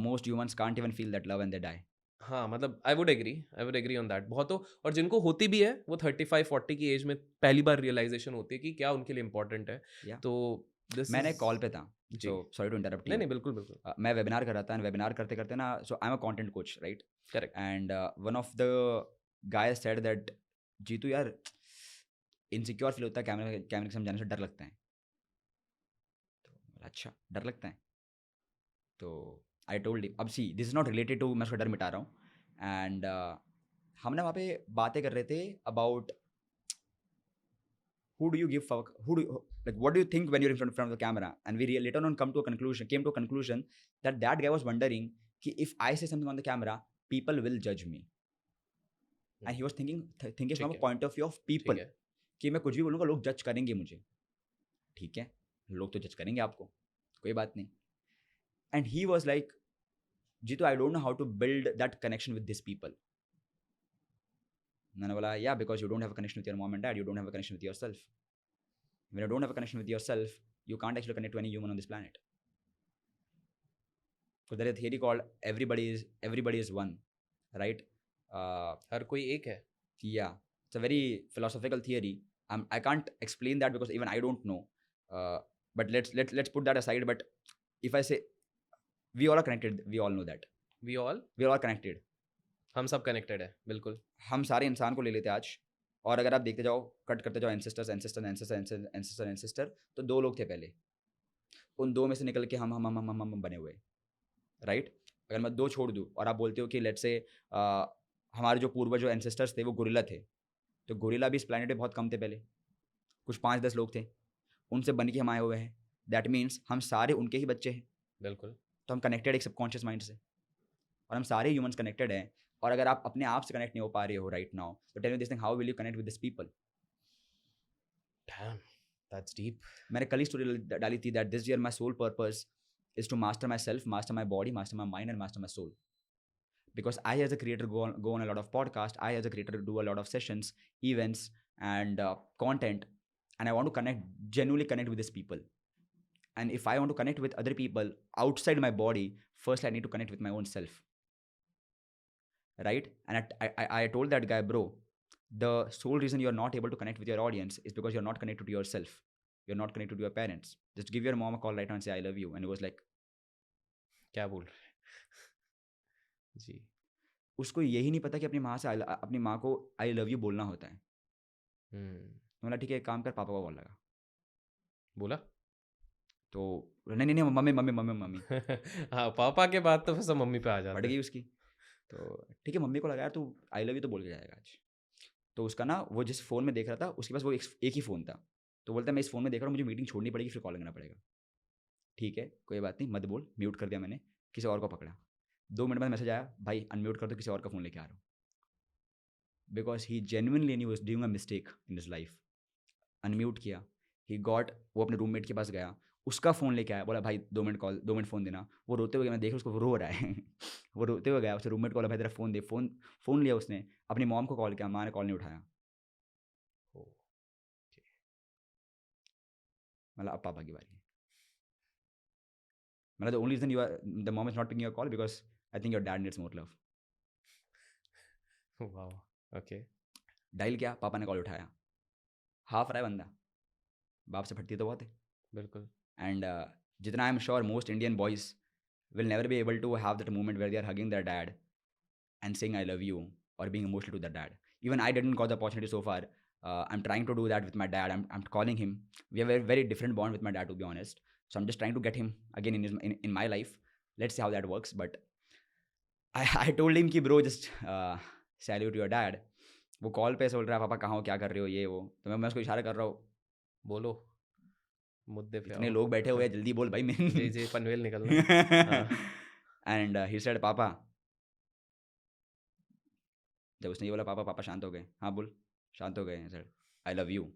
most humans can't even feel that love when they die.
हाँ, मतलब I would agree on that. बहुतों, और जिनको होती भी है वो 35-40 की एज में पहली बार रियलाइजेशन होती है कि क्या उनके लिए इंपॉर्टेंट है.
Yeah.
तो
मैंने कॉल पे था,
जी.
so sorry to interrupt you.
नहीं बिल्कुल.
मैं वेबिनार कर रहा था, एंड वेबिनार करते करते ना, so I'm a content coach, right?
Correct.
And one of the guys said that Jeetu यार इनसिक्योर फील होता है कैमरे के सामने जाने से, डर लगता है. तो बोला, अच्छा डर लगता है? तो आई टोल्ड हिम, अब see this is not related to, मैं उसका डर मिटा रहा हूँ. एंड हमने वहाँ पे बातें कर रहे थे about who do you give fuck, like what do you think when you're in front of the camera, and we later on came to a conclusion that guy was wondering कि if I say something on the camera people will judge me, and he was thinking from a point of view of people कि मैं कुछ भी बोलूँगा लोग जज करेंगे मुझे. ठीक है, लोग तो जज करेंगे आपको, कोई बात नहीं. And he was like, Jitu, I don't know how to build that connection with these people. मैंने बोला, yeah, because you don't have a connection with your mom and dad, you don't have a connection with yourself. When you don't have a connection with yourself, you can't actually connect to any human on this planet. So there is a theory called everybody is one, right?
हर कोई एक है.
Yeah, it's a very philosophical theory. I can't explain that because even I don't know. But let's put that aside. But if I say we all are connected, we all know that.
We all
are connected.
हम सब कनेक्टेड है, बिल्कुल।
हम सारे इंसान को ले लेते आज, और अगर आप देखते जाओ, कट करते जाओ, ancestors ancestor ancestor ancestor ancestor, तो 2 लोग थे पहले, उन 2 में से निकल के हम बने हुए, राइट? अगर मैं 2 छोड़ दूँ और आप बोलते हो कि लेट्स से हमारे जो पूर्वज जो एंसेस्टर्स थे वो गोरिल्ला थे, तो गोरिल्ला भी इस प्लैनेट पे बहुत कम थे पहले, कुछ 5-10 लोग थे, उनसे बन के हम आए हुए हैं। दैट मीन्स हम सारे उनके ही बच्चे हैं,
बिल्कुल।
तो हम कनेक्टेड एक सबकॉन्शियस माइंड से, और हम सारे ह्यूमंस कनेक्टेड हैं। और अगर आप अपने आप से कनेक्ट नहीं हो पा रहे हो राइट नाउ, तो tell me this thing, how will you connect with this people?
Damn, that's deep.
मैंने कल ही स्टोरी डाली थी that this year my soul purpose is to master my self, master my body, master my mind and master my soul. Because I as a creator go on a lot of podcasts, I as a creator do a lot of sessions, events, and content, and I want to genuinely connect with these people. And if I want to connect with other people outside my body, first I need to connect with my own self, right? And I told that guy, bro, the sole reason you're not able to connect with your audience is because you're not connected to yourself. You're not connected to your parents. Just give your mom a call right now and say I love you. And he was like,
क्या बोल रहे जी।
उसको यही नहीं पता कि अपनी माँ को आई लव यू बोलना होता है. तो बोला ठीक है, एक काम कर, पापा को कॉल लगा.
बोला?
तो नहीं नहीं नहीं, मम्मी मम्मी मम्मी मम्मी
हाँ, पापा के बाद तो फिर सब मम्मी पे आ
पड़
जाते
गई
हैं।
उसकी. तो ठीक है, मम्मी को लगा यार तू आई लव यू तो बोल के जाएगा आज. तो उसका ना, वो जिस फ़ोन में देख रहा था उसके पास वो एक ही फ़ोन था. तो बोलता है मैं इस फ़ोन में देख रहा हूँ, मुझे मीटिंग छोड़नी पड़ेगी, फिर कॉल करना पड़ेगा. ठीक है, कोई बात नहीं, मत बोल. म्यूट कर दिया मैंने, किसी और को पकड़ा. 2 मिनट बाद मैसेज आया, भाई अनम्यूट कर दो, किसी और का फ़ोन लेके आ रहा हूँ. Because he genuinely new was doing a mistake in his life. Unmute किया, ही गॉट, वो अपने रूममेट के पास गया, उसका फ़ोन लेके आया, बोला भाई 2 मिनट फ़ोन देना. वो रोते हुए गया, मैं देख रहा उसको, वो रो रहा है. वो रोते हुए गया, उससे रूममेट को बोला भाई तेरा फ़ोन दे. फ़ोन लिया उसने, अपनी मॉम को कॉल किया, माँ ने कॉल नहीं उठाया. मतलब अब पापा की बारी है. मतलब the only reason the mom is not picking your call because I think your dad needs more love.
Wow, okay.
Dial किया, पापा ने कॉल उठाया. हाफ रहा है बंदा, बाप से फटती तो बहुत है.
बिल्कुल।
एंड जितना I am sure most Indian boys will never be able to have that moment where they are hugging their dad and saying I love you or being emotional to their dad. Even I didn't got the opportunity so far. I'm trying to do that with my dad. I'm calling him. We have a very, very different bond with my dad, to be honest. So I'm just trying to get him again in my life. Let's see how that works. But I told him कि bro just salute your dad. वो कॉल पे बोल रहा है पापा कहाँ हो, क्या कर रहे हो, ये वो. तो मैं उसको इशारा कर रहा हूँ,
बोलो, मुद्दे पे
इतने
आओ।
लोग बैठे हुए हैं, जल्दी बोल भाई.
जी जी, पनवेल निकलना। हाँ।
एंड ही सेड पापा. जब उसने ये बोला पापा, पापा शांत हो गए. हाँ बोल. शांत हो गए सर. I love you.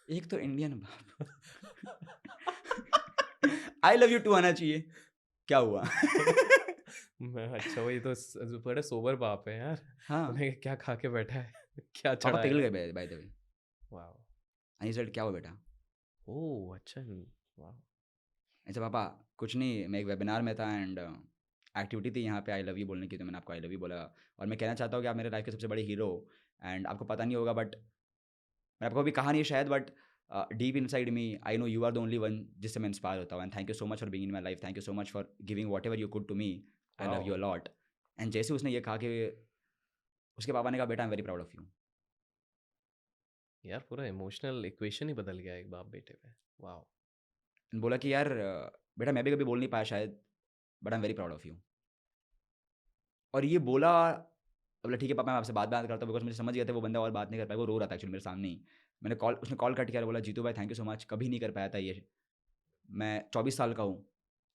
एक तो इंडियन बाप. आई लव यू टू आना चाहिए. क्या हुआ?
मैं अच्छा, वही तो बड़े सोबर बाप है यार।
हाँ,
उन्हें क्या खा के बैठा है, क्या
पापा
चढ़ा
पिघल
है।
गए bye the way.
Wow.
I said क्या हुआ बेटा?
ओह अच्छा। वाओ।
ऐसा पापा कुछ नहीं, मैं एक वेबिनार में था एंड एक्टिविटी थी यहाँ पे आई लव यू बोलने की, तो मैंने आपको आई लव यू बोला. और मैं कहना चाहता हूँ कि आप मेरे लाइफ के सबसे बड़े हीरो हो. एंड आपको पता नहीं होगा बट मैंने आपको अभी कहा नहीं शायद, but deep inside me I know you are the only one जिससे मैं इंस्पायर होता हूँ. And thank you so much for being in my life. Thank you so much for giving whatever you could to me. I love you
Wow.
A lot. And जैसे उसने ये कहा कि उसके पापा ने कहा बेटा आई am very proud of you.
यार पूरा इमोशनल इक्वेशन ही बदल गया एक बाप बेटे पे। वाओ।
बोला कि यार बेटा मैं भी कभी बोल नहीं पाया शायद, but I am very proud of you. और ये बोला, बोला ठीक है पापा मैं आपसे बात करता हूँ, बिकॉज मुझे समझ गया था वो बंदा और बात नहीं कर पाया. वो रो रहा था एक्चुअली मेरे सामने ही. उसने कॉल कट किया, बोला जीतू भाई थैंक यू सो मच, कभी नहीं कर पाया था ये. मैं 24 साल का हूँ.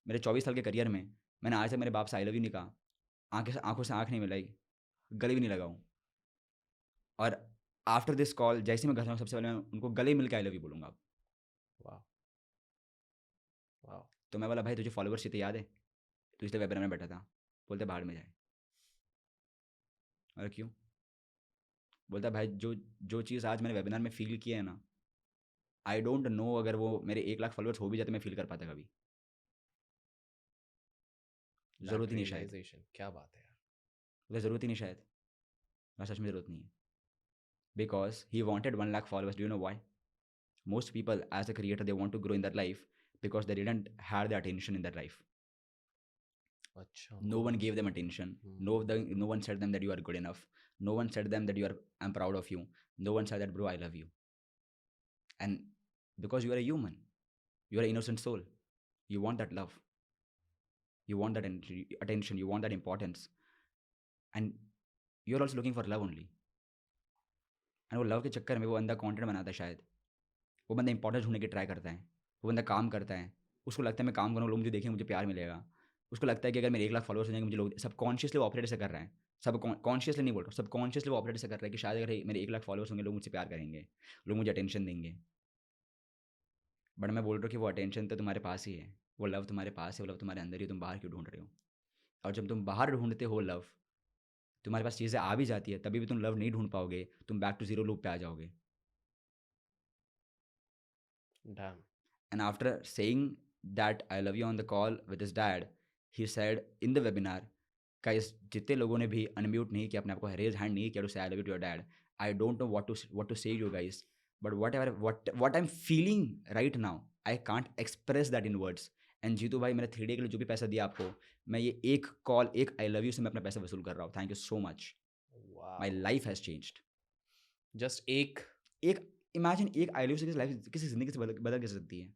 मेरे 24 साल के करियर में मैंने आज तक मेरे बाप से आई लव यू नहीं कहा. आंखों से आंख नहीं मिलाई, गले भी नहीं लगाऊँ. और आफ्टर दिस कॉल जैसे ही मैं घर जाऊँ सबसे पहले मैं उनको गले मिल के आई लव यू बोलूँगा.
वाओ। वाओ।
तो मैं बोला भाई तुझे फॉलोवर्स चाहिए याद है, तो इसलिए वेबिनार में बैठा था. बोलते बाहर में जाए. और क्यों? बोलता भाई जो चीज़ आज मैंने वेबिनार में फील किया है ना, आई डोंट नो अगर वो मेरे 1 लाख फॉलोअर्स हो भी जाते मैं फील कर पाता कभी. ज़रूरत ही नहीं शायद.
Realization, क्या बात है यार।
बोला ज़रूरत ही नहीं शायद. मैं सच में ज़रूरत नहीं है. Because he wanted 1 lakh followers. Do you know why? Most people as a creator they want to grow in their life because they didn't had the attention in their life.
अच्छा
No one gave them attention. No one said them that you are good enough. No one said them that I'm proud of you. No one said that, bro, I love you. And because you are a human, you are an innocent soul. You want that love. You want that attention. You want that importance. And you're also looking for love only. And वो लव के चक्कर में वो बंदा कंटेंट बनाता है शायद. वो बंदा इंपॉर्टेंस ढूंढने की ट्राई करता है. वो बंदा काम करता है. उसको लगता है मैं काम करूँ, लोग मुझे देखें, मुझे प्यार मिलेगा. उसको लगता है कि अगर मेरे 1 लाख फॉलोअर्स हो जाएंगे, मुझे लोग, सब कॉन्शियसली वो ऑपरेट ऐसे कर रहा है. सब कॉन्शियसली नहीं बोल रहा, सब कॉन्शियसली वो ऑपरेट ऐसे कर रहा है कि शायद अगर मेरे 1 लाख फॉलोअर्स होंगे, लोग मुझसे प्यार करेंगे, लोग मुझे अटेंशन देंगे. बट मैं बोल रहा हूँ कि वो अटेंशन तो तुम्हारे पास ही है, वो लव तुम्हारे पास है, वो लव तुम्हारे अंदर ही, तुम बाहर क्यों ढूंढ रहे हो? और जब तुम बाहर ढूंढते हो लव, तुम्हारे पास चीज़ें आ भी जाती है, तभी भी तुम लव नहीं ढूंढ पाओगे, तुम बैक टू जीरो लूप पे आ जाओगे.
Damn.
And after saying that I love you on the call with his dad, he said in the webinar, guys, जितने लोगों ने भी अनम्यूट नहीं किया, अपने आप को रेज हैंड नहीं किया to say I love you to your dad, I don't know what to say to you guys, but what I'm feeling right now, I can't express that in words. And Jitu भाई, मैंने 3D के लिए जो भी पैसा दिया आपको, मैं ये एक कॉल, एक I love you से मैं अपना पैसा वसूल कर रहा हूँ. Thank you so much.
Wow.
My life has changed.
Just एक
इमेजिन एक I love you से किसी लाइफ, किसी ज़िंदगी से बदल कैसे सकती है.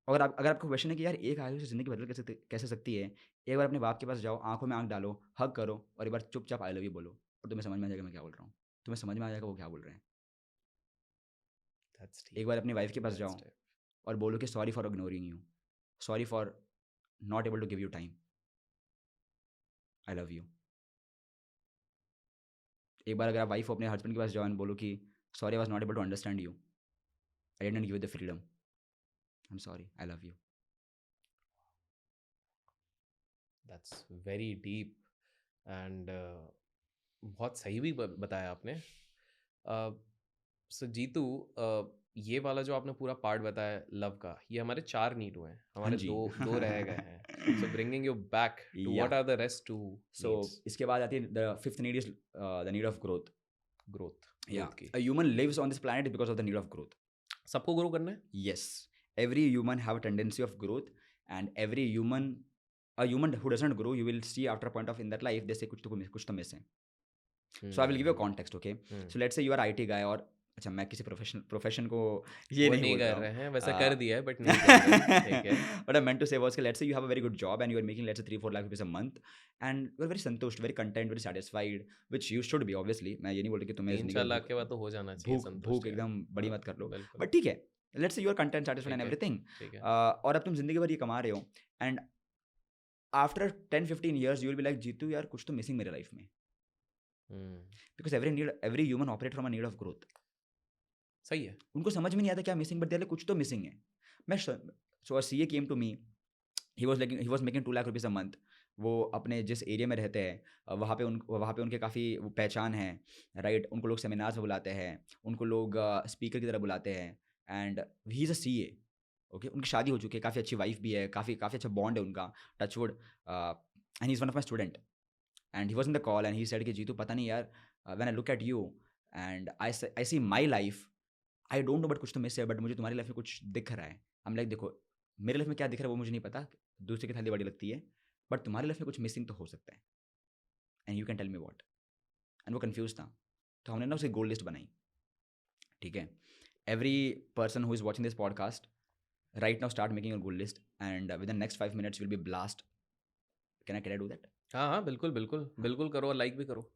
अगर आपको क्वेश्चन है कि यार एक I love you से ज़िंदगी बदल कैसे सकती है, एक बार अपने बाप के पास जाओ, आंखों में आंख डालो, हग करो और एक बार चुपचाप I love you बोलो, और तुम्हें समझ में आ जाएगा मैं क्या बोल रहा हूँ. तुम्हें समझ में आ जाएगा वो क्या बोल रहे हैं.
That's deep.
एक बार अपनी वाइफ के पास
That's
जाओ
deep.
और बोलो कि sorry for ignoring you, sorry for not able to give you time, I love you. एक बार अगर आप वाइफ अपने हस्बैंड के पास जाओ और बोलो कि sorry I was not able to understand you, I didn't give you the freedom, I am sorry, I love you.
That's very deep and बहुत सही भी बताया आपने. सो जीतू, ये वाला जो आपने पूरा पार्ट बताया लव का, ये हमारे 4 नीड हुए हैं, हमारे
जी.
दो रह गए हैं. So bringing you back to
Yeah.
What are the rest 2
So इसके बाद आती है the 5th need is the need of growth.
Growth
Yeah,
की.
a human lives on this planet because of the need of growth.
सबको ग्रो करना है.
Yes, every human have a tendency of growth, and a human who doesn't grow, you will see after a point of in that life they say कुछ तो miss है. So I will give you a context, okay? So let's say you are IT guy, और अच्छा मैं किसी प्रोफेशन को ये
वो
नहीं बोल
कर
रहा
रहे
हूँ.
हैं, वैसे कर दिया है बट नहीं कर रहे हैं. ठीक है.
What I meant to say was, let's say you have a very good job and you are making, let's say 3-4 lakh rupees a month, and you are very संतुष्ट, very content, very satisfied, which you should be obviously. मैं ये नहीं बोल रहा कि तुम्हें
3-4 लाख के बाद तो हो जाना चाहिए संतुष्ट.
भूख एकदम बड़ी मत कर लो,
बिल्कुल.
बट ठीक है, let's say you are content, satisfied and
ठीक है.
एवरीथिंग,
ठीक है.
और अब तुम जिंदगी भर ये कमा रहे हो, and after 10-15 years you will be like, Jeetu यार कुछ तो मिसिंग मेरे लाइफ में, because every human operate from a need of growth.
सही है.
उनको समझ में नहीं आता क्या मिसिंग, बट कुछ तो मिसिंग है. मैं so CA came to me, he was making 2 lakh rupees a month. वो अपने जिस एरिया में रहते हैं वहाँ पे उनके काफ़ी पहचान है, राइट. उनको लोग सेमिनार्स में बुलाते हैं, उनको लोग स्पीकर की तरह बुलाते हैं, and he is a CA. Okay, उनकी शादी हो चुकी है, काफ़ी अच्छी वाइफ भी है, काफ़ी अच्छा बॉन्ड है उनका, touchwood, and he is one of my student. And he was in the call and he said कि जीतू पता नहीं यार, when I look at you and I see my life, I don't know but कुछ तो मिस है, बट मुझे तुम्हारी लाइफ में कुछ दिख रहा है. हम लाइक देखो मेरे लाइफ में क्या दिख रहा है वो मुझे नहीं पता, दूसरे की थाली बड़ी लगती है, बट तुम्हारी लाइफ में कुछ मिसिंग तो हो सकता है, and you can tell me what. And वो कंफ्यूज था, तो हमने ना उसकी गोल लिस्ट बनाई. ठीक है, every person who is watching this podcast right now start making your goal list, and with the next 5 minutes will be blast. Can I do that?
हाँ बिल्कुल करो, और लाइक भी करो.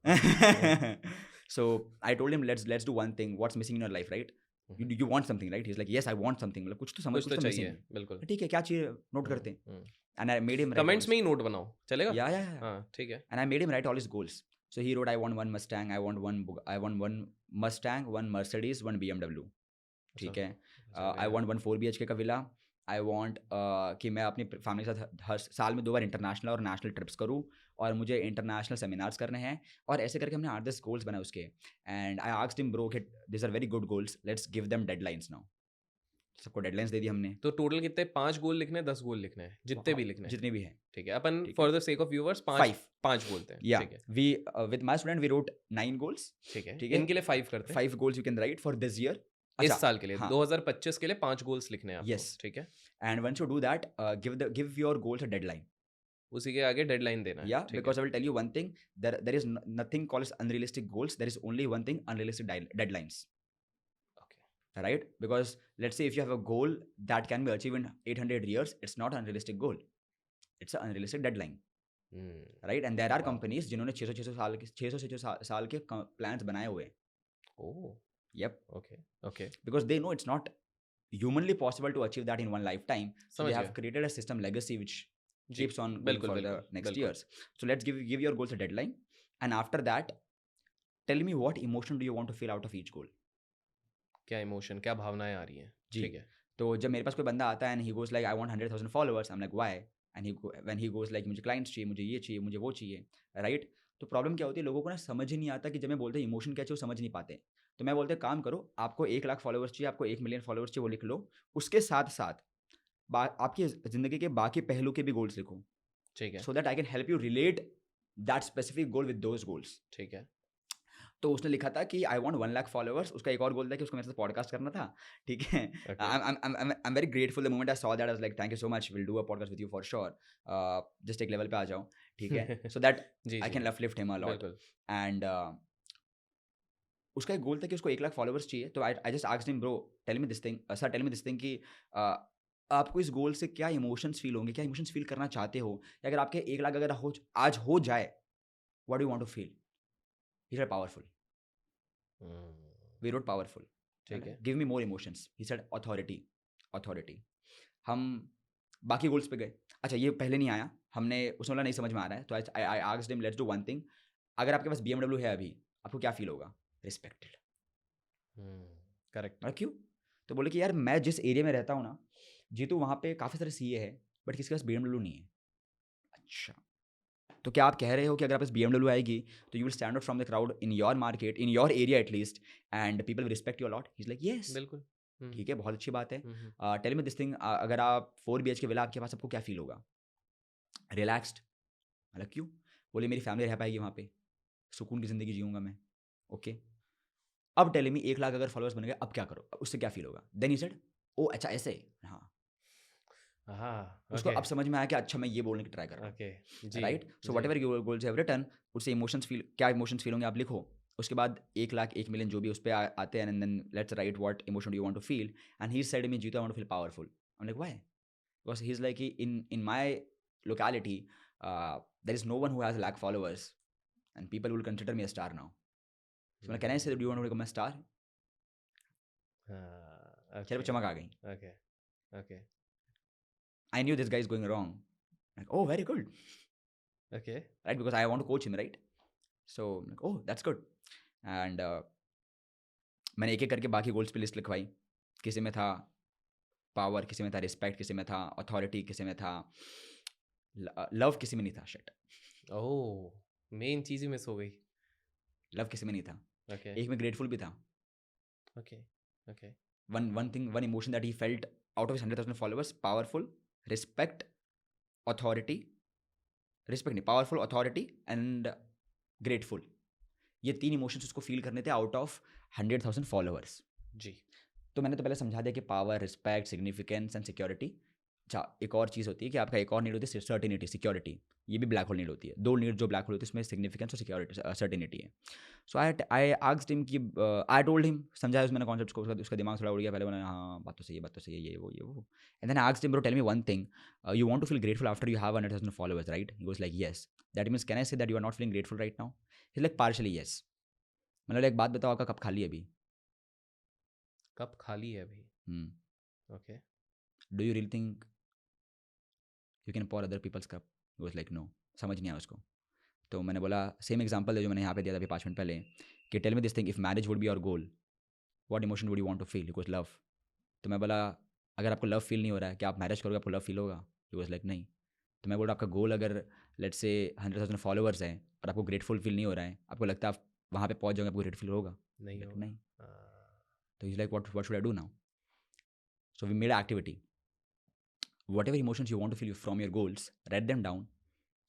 So I told him let's do one thing. What's missing in your life, right? You want something, right? He's like, yes, I want something. मतलब कुछ तो
कुछ तो
missing
चाहिए.
है.
बिल्कुल.
ठीक है, क्या चाहिए नोट करते हैं. And I made him write
comments
all
में ही नोट बनाओ, चलेगा?
his- yeah.
हाँ ठीक है.
And I made him write all his goals. So he wrote, I want one Mustang, I want one Mustang, one Mercedes, one BMW. ठीक है. I want one 4 BHK का विला. I want कि मैं अपनी फैमिली के साथ हर साल में 2 बार इंटरनेशनल और नेशनल ट्रिप्स करूँ, और मुझे इंटरनेशनल सेमिनार्स करने हैं, और ऐसे करके हमने 8-10 गोल्स बनाए उसके. And I asked him, bro this are very good goals, let's give them deadlines now. सबको डेडलाइंस दे दी हमने.
तो टोटल कितने? 5 गोल लिखने हैं, 10 गोल लिखने हैं, जितने भी लिखने हैं.
जितने भी हैं.
ठीक है, अपन
ठीक
for the sake of viewers 5 बोलते हैं.
Yeah,
ठीक है.
we with my student we wrote 9 goals.
ठीक है.
ठीक है.
इनके लिए 5 करते हैं.
5 goals you can write for this year.
इस साल के लिए,
हाँ.
2025 के लिए 5 गोल्स लिखने हैं आपको.
Yes.
ठीक है.
And once you do that, give your goals a deadline.
उसी के आगे डेडलाइन देना है.
Yeah,
ठीक है.
because I will tell you one thing. There is nothing called as unrealistic goals. There is only one thing: unrealistic deadlines.
Okay.
Right? Because let's say if you have a goal that can be achieved in 800 years, it's not an unrealistic goal. It's an unrealistic deadline.
Hmm.
Right? And there are
Wow.
companies जिन्होंने 600 साल के plans बनाए हुए हैं.
Oh.
Yep.
Okay. Okay.
Because they know it's not humanly possible to achieve that in one lifetime. So
समझ
they have
गया.
created a system legacy which
जी.
keeps on going
बिल्कुल,
for the
बिल्कुल,
next
बिल्कुल.
years. So let's give your goals a deadline, and after that, tell me what emotion do you want to feel out of each goal.
क्या इमोशन, क्या भावनाएं आ रही हैं?
जी.
ठीक है.
तो जब मेरे पास कोई बंदा आता है and he goes like I want 100,000 followers, I'm like why? And when he goes like मुझे clients चाहिए, मुझे ये चाहिए, मुझे वो चाहिए, right? तो प्रॉब्लम क्या होती है, लोगों को ना समझ ही नहीं आता कि जब मैं बोलते हैं इमोशन क्या चाहिए वो समझ नहीं पाते. तो मैं बोलते काम करो, आपको 1 लाख फॉलोअर्स चाहिए, आपको 1 मिलियन फॉलोअर्स चाहिए, वो लिख लो. उसके साथ साथ आपकी ज़िंदगी के बाकी पहलू के भी गोल्स लिखो,
ठीक है.
so that I can help you relate that specific goal with those goals.
ठीक है.
तो उसने लिखा था कि आई वांट 1 लाख फॉलोअर्स. उसका एक और गोल था कि उसको मेरे साथ पॉडकास्ट करना था. ठीक है.
Okay.
I am very grateful the moment I saw that. I was like thank you so much, will do a podcast with you for sure. Just एक लेवल पे आ जाओ. ठीक है. सो दैट
जी,
आई
जी.
Can lift him a lot.
बिल्कुल.
एंड उसका एक गोल था कि उसको 1 लाख फॉलोअर्स चाहिए. तो I just asked him bro tell me this thing, sir tell me this thing कि आपको इस गोल से क्या इमोशंस फील होंगे, क्या इमोशंस फील करना चाहते हो, या अगर आपके 1 लाख अगर आज हो जाए, what do you want to feel. He said powerful. We wrote powerful.
ठीक है.
Give me more emotions. He said authority. हम बाकी गोल्स पे गए. अच्छा ये पहले नहीं आया, हमने उसने बोला नहीं समझ में आ रहा है. तो आई asked him let's do one thing. अगर आपके पास BMW है अभी, आपको क्या फील होगा? रिस्पेक्टेड.
करेक्ट.
क्यों? तो बोले कि यार मैं जिस एरिया में रहता हूँ ना, जीतू वहाँ पे काफ़ी सारे CA है, बट किसी के पास BMW नहीं है. अच्छा, तो क्या आप कह रहे हो कि अगर आप इस BMW आएगी तो you will stand out from the crowd in your market, in your area at least, and people will respect you a lot. He is like yes.
बिल्कुल.
ठीक है, बहुत अच्छी बात है. टेल मी दिस थिंग, अगर आप 4 BHK विला आपके पास, आपको क्या फील होगा? रिलैक्स्ड. मतलब क्यों? बोले मेरी फैमिली रह पाएगी वहाँ पे, सुकून की ज़िंदगी जीऊँगा मैं. ओके. अब टेल मी 1 लाख अगर फॉलोअर्स बन गए, अब क्या करो? उससे क्या फील होगा? देन ही सेड ओ अच्छा ऐसे. हाँ,
हाँ.
उसको अब समझ में आया कि अच्छा मैं ये बोलने की ट्राई कर रहा हूँ.
ओके. जी.
Right. So whatever goals have written, उससे इमोशंस फील, क्या इमोशंस फील होंगे आप लिखो. उसके बाद 1 लाख 1 मिलियन जो भी उस पे आते हैं, and then let's write what emotion do you want to feel. And he said me Jitu I want to feel powerful. I am like why? Because he is like in my locality there is no one who has lakh followers and people will consider me a star now. So can I say do you want to become a star? चेहरे पे चमक आ गई.
Okay. Okay.
I knew this guy is going wrong. Like, oh, very good.
Okay.
Right, because I want to coach him, right? So, like, oh, that's good. And मैंने एक एक करके बाकी गोल्स पे लिस्ट लिखवाई. किसी में था पावर, किसी में था रिस्पेक्ट, किसी में था अथॉरिटी, किसी में था लव, किसी में नहीं था. शिट.
ओह, मेन चीज ही मिस हो गई.
लव किसी में नहीं था.
Okay.
एक में ग्रेटफुल भी था.
Okay. Okay.
One emotion that he felt out of his 100,000 followers: powerful, respect, authority. Respect नहीं, पावरफुल, अथॉरिटी एंड ग्रेटफुल. ये 3 इमोशंस उसको फील करने थे आउट ऑफ 100,000 फॉलोअर्स.
जी.
तो मैंने तो पहले समझा दिया कि power, respect, significance and security. अच्छा, एक और चीज़ होती है कि आपका एक और नीड होती है सर्टिनिटी, सिक्योरिटी. ये भी ब्लैक होल नीड होती है. 2 नीड जो ब्लैक होल होती है उसमें सिग्निफिकेंस और सिक्योरिटी, सर्टिनिटी है. सो आई आस्क्ड हिम कि आई टोल्ड हिम, समझाया उसने कॉन्सेप्ट को. उसका दिमाग थोड़ा उड़ गया. पहले बोला हाँ बात तो सही है, ये वो. And then I asked him bro tell me one thing, you want to feel grateful after you have 100,000 followers, right? He goes like yes. That means can I say that you are not feeling grateful right now? He's like partially yes. मैंने बोला एक बात बताओ, आपका कप खाली है अभी?
कप खाली है अभी. Okay.
Do you really think you can pour other people's cup? He was like no. समझ नहीं आया उसको. तो मैंने बोला सेम एग्जाम्पल है जो मैंने यहाँ पे दिया था अभी 5 मिनट पहले, कि tell me this thing, if marriage would be your goal, what emotion would you want to feel? He goes love. तो मैं बोला अगर आपको लव फील नहीं हो रहा है, क्या आप मैरिज करोगे आपको लव फील होगा? ही वाज लाइक नहीं. तो मैं बोल रहा आपका गोल अगर लेट्स से 100,000 फॉलोअर्स हैं और आपको ग्रेटफुल फील नहीं हो रहा है, आपको लगता है आप वहाँ पे पहुँच जाओगे आपको ग्रेटफुल होगा?
नहीं
Like,
होगा.
नहीं. तो is like what should I do now? So we made activity. Whatever emotions you want to feel from your goals, write them down.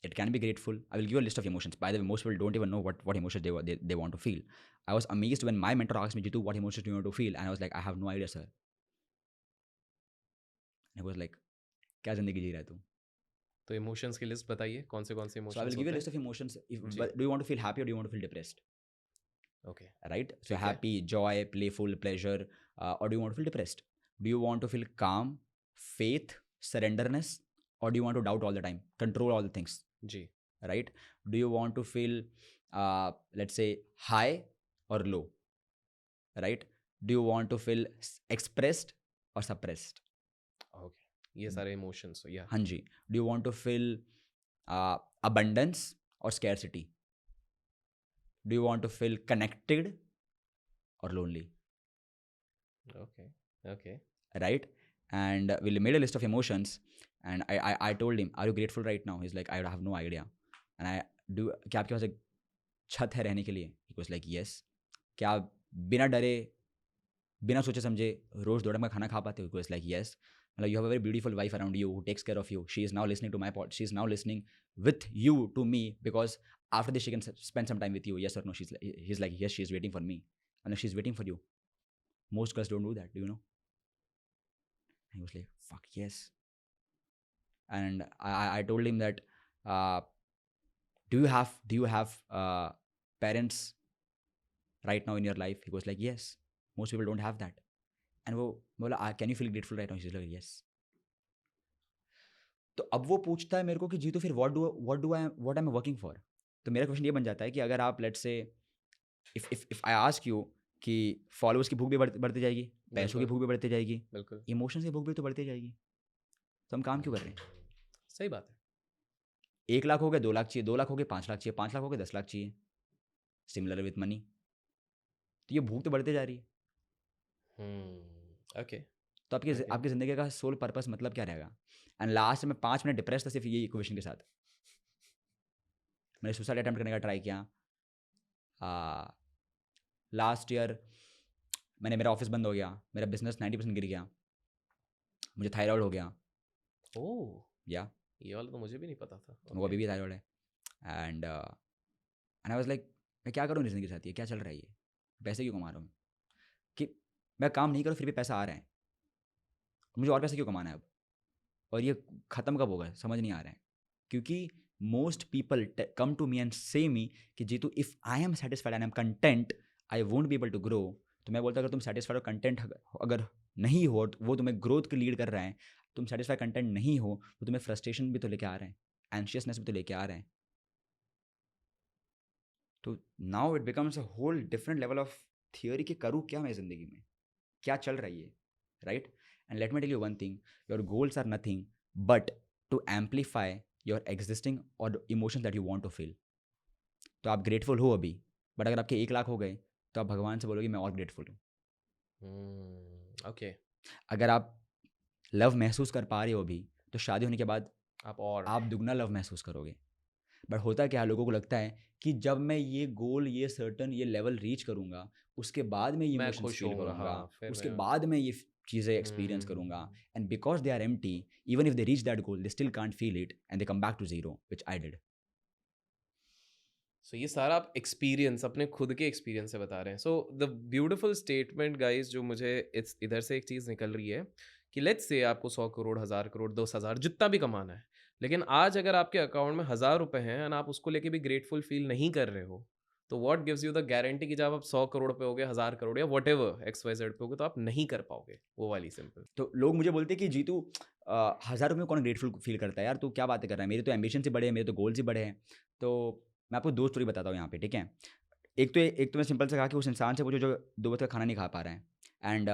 It can be grateful. I will give you a list of emotions. By the way, most people don't even know what emotions they want to feel. I was amazed when my mentor asked me, Jitu, what emotions do you want to feel? And I was like, I have no idea, sir. And he was like, क्या जिंदगी जी रहा है तू?
तो इमोशंस की लिस्ट बताइए, कौन से
So I will
emotions
give you a
होते
list of emotions. If,
जी।
but do you want to feel happy or do you want to feel depressed?
हैं? Okay,
Right? So
ठीक है।
happy, joy, playful, pleasure, or do you want to feel depressed? Do you want to feel calm, faith, surrenderness, or do you want to doubt all the time, control all the things?
जी।
Right? Do you want to feel, let's say, high or low? Right? Do you want to feel expressed or suppressed?
Okay, ये सारे इमोशंस या
हाँ जी. Do you want to feel abundance or scarcity? Do you want to feel connected or lonely?
Okay, okay,
Right? And we made a list of emotions, and I told him, "Are you grateful right now?" He's like, "I have no idea." And I do. क्या आपके पास एक छत है रहने के लिए? He was like, "Yes." क्या आप बिना डरे, बिना सोचे समझे रोज दौड़ में खाना खा पाते हो? He was like, "Yes." मतलब you have a very beautiful wife around you who takes care of you. She is now listening to my pod. She is now listening with you to me because after this she can spend some time with you. Yes or no? He's like, "Yes, she is waiting for me." And she's waiting for you. Most girls don't do that. Do you know? And he was like, "Fuck yes." And I told him that, uh, do you have parents right now in your life? He was like, "Yes." Most people don't have that. And वो बोला, "Can you feel grateful right now?" She's like, "Yes." तो अब वो पूछता है मेरे को कि जी तो फिर what am I working for? तो मेरा क्वेश्चन ये बन जाता है कि अगर आप let's say if I ask you कि फॉलोअर्स की भूख भी बढ़ती जाएगी, पैसों की
बिल्कुल,
भूख भी बढ़ती जाएगी,
बिल्कुल।
इमोशंस की भूख भी तो बढ़ती जाएगी, तो हम काम क्यों कर रहे हैं?
सही बात है।
1 लाख हो गए, 2 लाख चाहिए, 2 लाख हो गए, 5 लाख चाहिए, 5 लाख हो गए, 10 लाख चाहिए। Similar with money. तो ये भूख तो बढ़ती जा रही है।
ओके,
तो आपकी
ओके।
आपकी ज़िंदगी का सोल पर्पस मतलब क्या रहेगा? एंड लास्ट में 5 मिनट डिप्रेस था सिर्फ ये क्वेश्चन के साथ। मैंने सुसाइड अटेम्प्ट करने का ट्राई किया। लास्ट ईयर मेरा ऑफिस बंद हो गया, मेरा बिजनेस 90% गिर गया, मुझे थायराइड हो गया।
ओह!
या
ये वाला तो मुझे भी नहीं पता था।
मेरे को अभी भी थायराइड है। एंड आई वाज लाइक, मैं क्या करूँ ज़िंदगी के साथ? ये क्या चल रहा है ये? पैसे क्यों कमा रहा हूँ मैं? कि मैं काम नहीं करूँ फिर भी पैसा आ रहा है। मुझे और पैसे क्यों कमाना है अब? और ये ख़त्म कब होगा? समझ नहीं आ रहा है। क्योंकि most people come to me and say me कि Jeetu, if I am satisfied and I am content, I won't be able to grow. तो मैं बोलता अगर तुम सेटिस्फाइड और कंटेंट अगर नहीं हो, वो तुम्हें ग्रोथ की लीड कर रहा है, तुम सेटिस्फाइड कंटेंट नहीं हो, वो तुम्हें फ्रस्ट्रेशन भी तो लेके आ रहे हैं, एंशियसनेस भी तो लेके आ रहे हैं। तो now it becomes a whole different level of theory कि करूँ क्या मैं ज़िंदगी में, क्या चल रही है, right? And let me tell you one thing, your goals are nothing but to amplify your existing or emotion that you want to feel. तो आप ग्रेटफुल हो अभी, बट अगर आपके 1 लाख हो गए तो आप भगवान से बोलोगे मैं और ग्रेटफुल हूँ।
ओके,
अगर आप लव महसूस कर पा रहे हो अभी, तो शादी होने के बाद
आप
आप दुगना लव महसूस करोगे। बट होता क्या है, लोगों को लगता है कि जब मैं ये गोल, ये सर्टन, ये लेवल रीच करूँगा, उसके बाद मैं ये
मैं
इमोशंस
खुश
फील
होऊँगा,
करूँगा,
हाँ, फिर
उसके
मैं
बाद मैं ये चीज़ें एक्सपीरियंस करूँगा। And because they are empty, even if they reach that goal, they still can't feel it and they come back to zero, which I did.
So ये सारा आप एक्सपीरियंस अपने खुद के एक्सपीरियंस से बता रहे हैं। So the beautiful statement guys जो मुझे इधर से एक चीज़ निकल रही है कि लेट्स से आपको 100 करोड़, 1000 करोड़, 10,000 जितना भी कमाना है, लेकिन आज अगर आपके अकाउंट में 1000 रुपए हैं एंड आप उसको लेके भी ग्रेटफुल फील नहीं कर रहे हो, तो what gives you the guarantee कि जब आप 100 करोड़ पे होगे, 1000 करोड़ या वट एवर XYZ पे होगे, तो आप नहीं कर पाओगे वो वाली सिंपल।
तो लोग मुझे बोलते हैं कि जीतू, 1000 रुपये में कौन ग्रेटफुल फील करता है यार, तू क्या बातें कर रहा है, मेरे तो एम्बिशन से बड़े हैं, मेरे तो गोल्स ही बड़े हैं। तो मैं आपको 2 स्टोरी बताता हूँ यहाँ पे, ठीक है? एक तो मैं सिंपल से कहा कि उस इंसान से पूछो जो 2 वक्त का खाना नहीं खा पा रहा है। एंड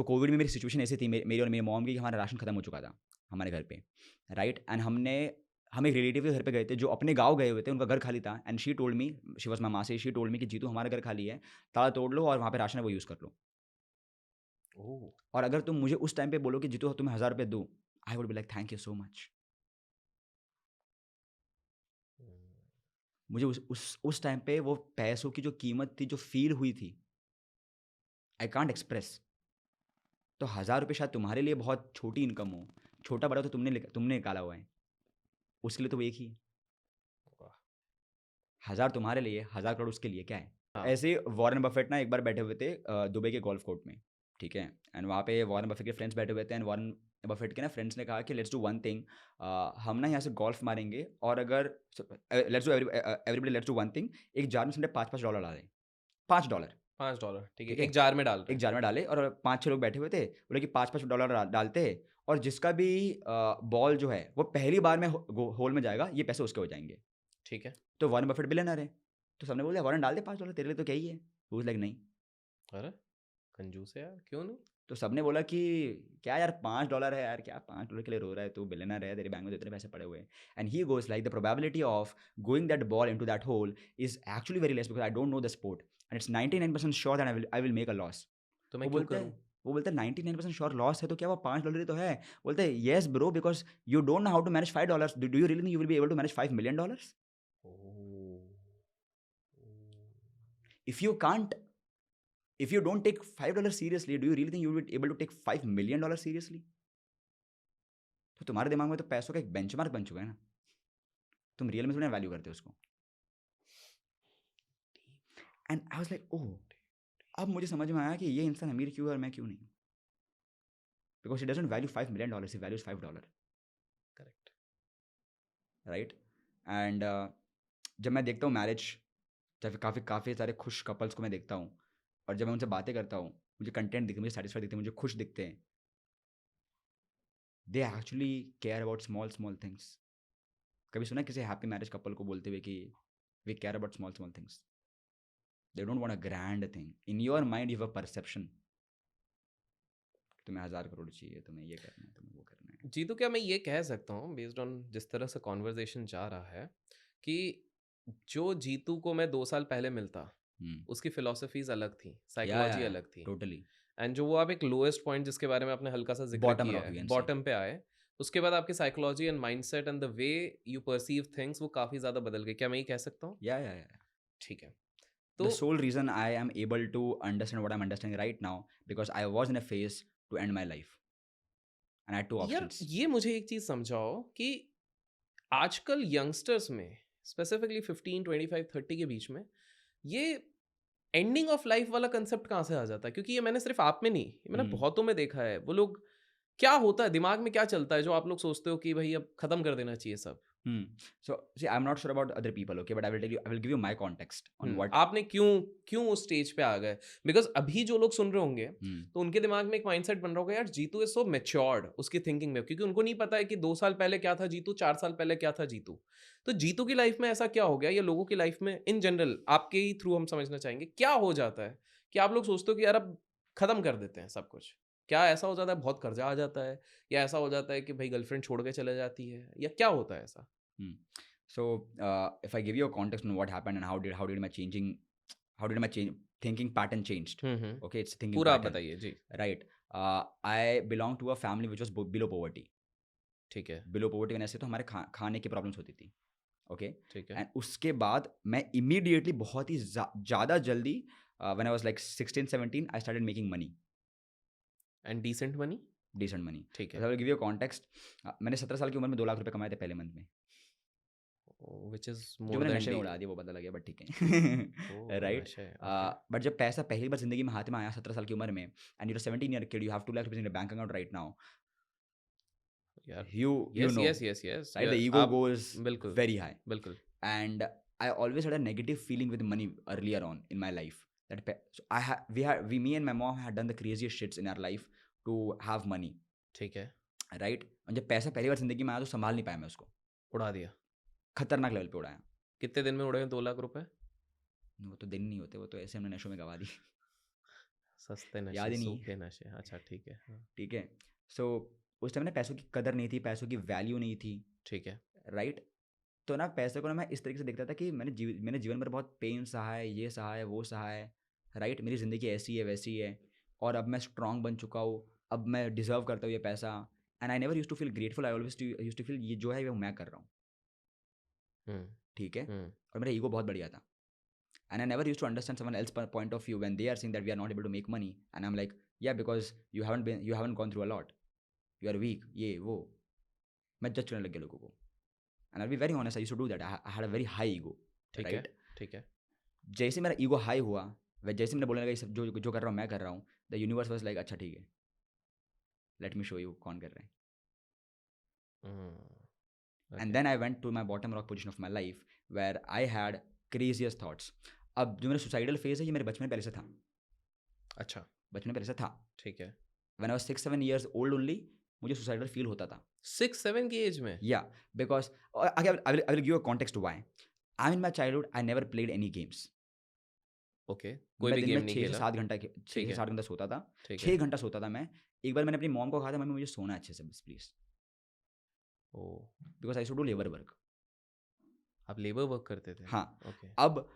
कोविड में मेरी सिचुएशन ऐसी थी, मेरी और मेरी मॉम की, कि हमारा राशन खत्म हो चुका था हमारे घर पे, राइट? एंड हम एक रिलेटिव के घर पे गए थे जो अपने गाँव गए हुए थे, उनका घर खाली था। And she told me, she was my मासी, शी टोल्ड मी कि जीतू हमारा घर खाली है, ताला तोड़ लो और वहाँ पे राशन है वो यूज़ कर लो।
ओह!
और अगर तुम मुझे उस टाइम पे बोलो कि जीतू तुम्हें 1000 रुपये दूँ, I would be like thank you so much. मुझे उस टाइम पे वो पैसों की जो कीमत थी, जो फ़ील हुई थी, आई कांट एक्सप्रेस। तो 1000 रुपये शायद तुम्हारे लिए बहुत छोटी इनकम हो, छोटा-बड़ा तो तुमने निकाला हुआ है, उसके लिए तो वो एक ही है।
वाह!
1000 तुम्हारे लिए, 1000 करोड़ उसके लिए, क्या है?
हाँ।
ऐसे ही वॉरेन बफेट ना एक बार बैठे हुए थे दुबई के गोल्फ कोर्ट में, ठीक है? एंड वहाँ पे वॉरेन बफेट के फ्रेंड्स बैठे हुए थे एंड वॉरेन बफेट के ना फ्रेंड्स ने कहा कि लेट्स डू वन थिंग, हम ना यहाँ से गोल्फ मारेंगे और अगर let's do everybody let's do one thing, एक जार में हमने $5 डालें, $5,
$5, ठीक है,
ठीक है,
एक जार में डाल रहे
एक
हैं।
जार में डाले और 5-6 लोग बैठे हुए थे, बोले कि $5 डालते और जिसका भी बॉल जो है वो पहली बार में होल में जाएगा, ये पैसे उसके हो जाएंगे।
ठीक है।
तो वॉरेन बफेट बिलियनर है, तो सबने बोला वॉरेन डाल दे $5, तेरे लिए तो क्या ही है। वो लाइक नहीं।
अरे कंजूस है यार, क्यों नहीं?
तो सबने बोला कि क्या यार $5 है यार, क्या $5 के लिए रो रहा है, तू बिलियनर है, तेरे बैंक में तो इतने पैसे पड़े हुए हैं। And he goes like the probability of going that ball into that hole is actually very less because I don't know the sport and it's 99% sure that I will make a loss.
तो
वो
मैं क्यों
बोलता है
करूं?
वो बोलता है 99% श्योर लॉस है तो क्या वो $5 ही तो है। बोलते हैं yes bro because you don't know how to manage $5, do you really think you will be able to manage $5 million?
Oh,
If you can't, if you don't take $5 seriously, do you really think you will be able to take $5 million seriously? तो तुम्हारे दिमाग में तो पैसों का एक बेंचमार्क बन चुका है ना, तुम रियल में थोड़ी वैल्यू करते हो उसको। And I was like oh, अब मुझे समझ में आया कि ये इंसान अमीर क्यों है और मैं क्यों नहीं। Because he doesn't value $5 million, he values $5,
correct.
Right. And जब मैं देखता हूँ मैरिज, जब काफ़ी सारे खुश कपल्स को मैं देखता हूँ और जब मैं उनसे बातें करता हूँ, मुझे कंटेंट दिखते, मुझे सेटिस्फाइड दिखते हैं, मुझे खुश दिखते हैं। They actually care about small things. कभी सुना किसी हैप्पी मैरिज कपल को बोलते हुए कि we care about small things? They don't want a grand thing. In your mind you have a perception, तुम्हें 1000 करोड़ चाहिए, तुम्हें ये करना है, तुम्हें वो करना है।
जी, तो क्या मैं ये कह सकता हूँ बेस्ड ऑन जिस तरह से कॉन्वर्जेशन जा रहा है कि जो जीतू को मैं 2 साल पहले मिलता, उसकी फिलोसफीज अलग थी, साइकोलॉजी
या
अलग थी,
टोटली
एंड जो वो आप एक लोएस्ट पॉइंट जिसके बारे में आपने हल्का सा जिक्र
बॉटम
किया
रॉक,
है,
यू कैन से।
बॉटम पे आए, उसके बाद आपकी psychology and mindset and the way you perceive things वो काफ़ी ज़्यादा बदल गए, क्या मैं ये कह सकता हूँ?
या
ठीक है।
the
तो
sole reason I am able to understand what I'm understanding right now because I was in a phase to end my life and I had two
यार
options.
ये मुझे एक चीज़ समझाओ कि आजकल यंगस्टर्स में स्पेसिफिकली 15, 25, 30 के बीच में ये एंडिंग ऑफ लाइफ वाला कंसेप्ट कहाँ से आ जाता है? क्योंकि ये मैंने सिर्फ आप में नहीं, ये मैंने बहुतों में देखा है। वो लोग, क्या होता है दिमाग में, क्या चलता है जो आप लोग सोचते हो कि भाई अब खत्म कर देना चाहिए सब?
So see, I'm not sure about other people, okay, but I will give you my context on what.
आपने क्यों क्यों उस स्टेज पे आ गए? बिकॉज अभी जो लोग सुन रहे होंगे तो उनके दिमाग में एक माइंडसेट बन रहा होगा, यार जीतू इज सो मैच्योर्ड उसकी थिंकिंग में, क्योंकि उनको नहीं पता है कि 2 साल पहले क्या था जीतू, 4 साल पहले क्या था जीतू। तो जीतू की लाइफ में ऐसा क्या हो गया, या लोगों की लाइफ में इन जनरल, आपके ही थ्रू हम समझना चाहेंगे क्या हो जाता है कि आप लोग सोचते हो कि यार अब खत्म कर देते हैं सब कुछ? क्या ऐसा हो जाता है, बहुत कर्जा आ जाता है, या ऐसा हो जाता है कि भाई गर्लफ्रेंड छोड़ के चले जाती है, या क्या होता है ऐसा?
So if I give you a context on what happened and how did my thinking pattern changed. Okay, it's thinking
पूरा आप
pattern,
बताइए जी।
right? I belong to a family which was below poverty.
ठीक है।
बिलो पोवर्टी कहने से तो हमारे खाने की प्रॉब्लम्स होती थी, ओके।
ठीक है।
एंड उसके बाद मैं इमीडिएटली बहुत ही ज़्यादा जल्दी when I was like 16-17 I started making money,
and decent money.
Decent money.
ठीक है।
I will give you context. मैंने 17 साल की उम्र में 2 लाख रुपए कमाए थे पहले मंथ में,
व्हिच इज
जो
मोर
मैंने
देन
नशे में
डी।
उड़ा दिया वो पता लग गया, बट ठीक है। राइट।
नशे, ओके।
बट जब पैसा पहली बार जिंदगी में हाथ में आया 17 साल की उम्र में, and your 17 year kid, you have 2 lakh rupees in your bank account right now,
यार
you
yes
know,
yes yes yes,
right, the ego
आप
goes
बिल्कुल
very high.
बिल्कुल।
And I always had a negative feeling with money earlier on in my life. So me and my mom had done the craziest shits in our life to have money,
ठीक है।
right? और जब पैसा पहली बार जिंदगी में आया तो संभाल नहीं पाया मैं उसको,
उड़ा दिया।
खतरनाक लेवल पे उड़ाया।
कितने दिन में उड़े हैं 2 लाख रुपए?
वो तो दिन नहीं होते, वो तो ऐसे हमने नशों में गवा दी।
सस्ते नशे,
याद ही नहीं।
सूखे नशे, अच्छा ठीक है। हाँ,
ठीक है। सो उस टाइम ना पैसों की कदर नहीं थी, पैसों की वैल्यू नहीं थी,
ठीक है।
राइट। तो ना पैसे को ना मैं इस तरीके से देखता था कि मैंने जीवन भर बहुत पेन सहा है, ये सहा है, वो सहा है, राइट। मेरी ज़िंदगी ऐसी है वैसी है और अब मैं स्ट्रांग बन चुका हूँ, अब मैं डिज़र्व करता हूँ ये पैसा। And I never use to feel grateful, I always use to feel ये जो है वो मैं कर रहा हूँ, ठीक है। और मेरा ईगो बहुत बढ़िया था। And I never use to understand someone else point of view when they are saying that we are not able to make money, and I am like yeah because you haven't gone through a lot, you are weak, ये वो। मैं जज करने लग गया लोगों को। And I'll be very honest, I used to do that. I had a very high ego,
ठीक
right?
है। ठीक है।
जैसे मेरा ईगो हाई हुआ, वह जैसे मैंने बोलने लगा ये सब जो जो कर रहा हूँ मैं कर रहा हूँ, द यूनिवर्स वाज लाइक अच्छा ठीक है, लेट मी शो यू कौन कर रहा है.
Okay.
And then I went to my bottom rock position of my life where I had craziest thoughts. अब जो मेरा सुसाइडल फेज है ये मेरे बचपन में पहले से था.
अच्छा,
बचपन में पहले से था.
ठीक है.
When I was 6-7 years old only, मुझे सुसाइडल फील होता था.
6-7 की एज में?
Yeah, because okay, I will give you a context to why. I in my childhood I never played any games.
Okay, कोई
मैं
भी
दिन
गेम
में
नहीं
6 से
खेला?
7 घंटा 6
ठीक
से
है.
7 घंटा सोता था.
ठीक
6
है.
घंटा सोता था मैं. एक बार मैंने अपनी मॉम को कहा था मम्मी मुझे सोना है अच्छे से बस please.
Oh,
because I should do labour work.
आप लेबर वर्क करते थे?
हाँ.
ओके.
अब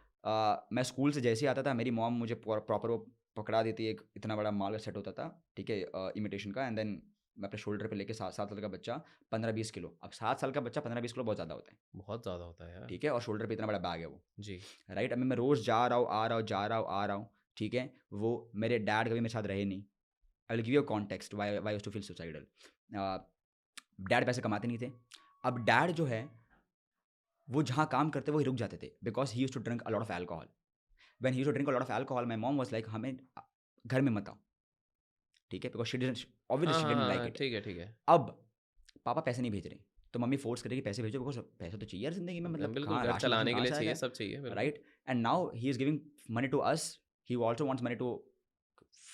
मैं स्कूल से जैसे ही आता था मेरी मॉम मुझे प्रॉपर वो पकड़ा देती. एक इतना बड़ा माल का सेट होता था, ठीक है, इमिटेशन का. एंड देन मैं अपने शोल्डर पे लेके 7 साल का बच्चा 15-20 किलो. अब 7 साल का बच्चा 15-20 किलो बहुत ज़्यादा होता है,
बहुत ज़्यादा होता है यार.
ठीक है, और शोल्डर पे इतना बड़ा बैग है वो,
जी.
राइट. अब मैं रोज़ जा रहा हूँ आ रहा हूँ जा रहा हूँ आ रहा हूँ, ठीक है. वो मेरे डैड कभी मेरे साथ रहे नहीं. I will give you context why to feel suicidal. Dad पैसे कमाते नहीं थे. अब डैड जो है वो जहाँ काम करते वो ही रुक जाते थे because he use to drink a lot of alcohol. When he use to drink a lot of alcohol my mom was like हमें घर में मत आओ, ठीक है, because she didn't obviously she didn't like it.
ठीक है, ठीक है.
अब पापा पैसे नहीं भेज रहे तो मम्मी फोर्स करेगी पैसे भेजो बिकॉज पैसा तो चाहिए यार जिंदगी में. मतलब
बिल्कुल,
कहाँ
घर
राशन
चलाने के
कहाँ
लिए
से
चाहिए,
आएगा,
सब चाहिए, बिल्कुल.
Right. And now he is giving money to us. He also wants money to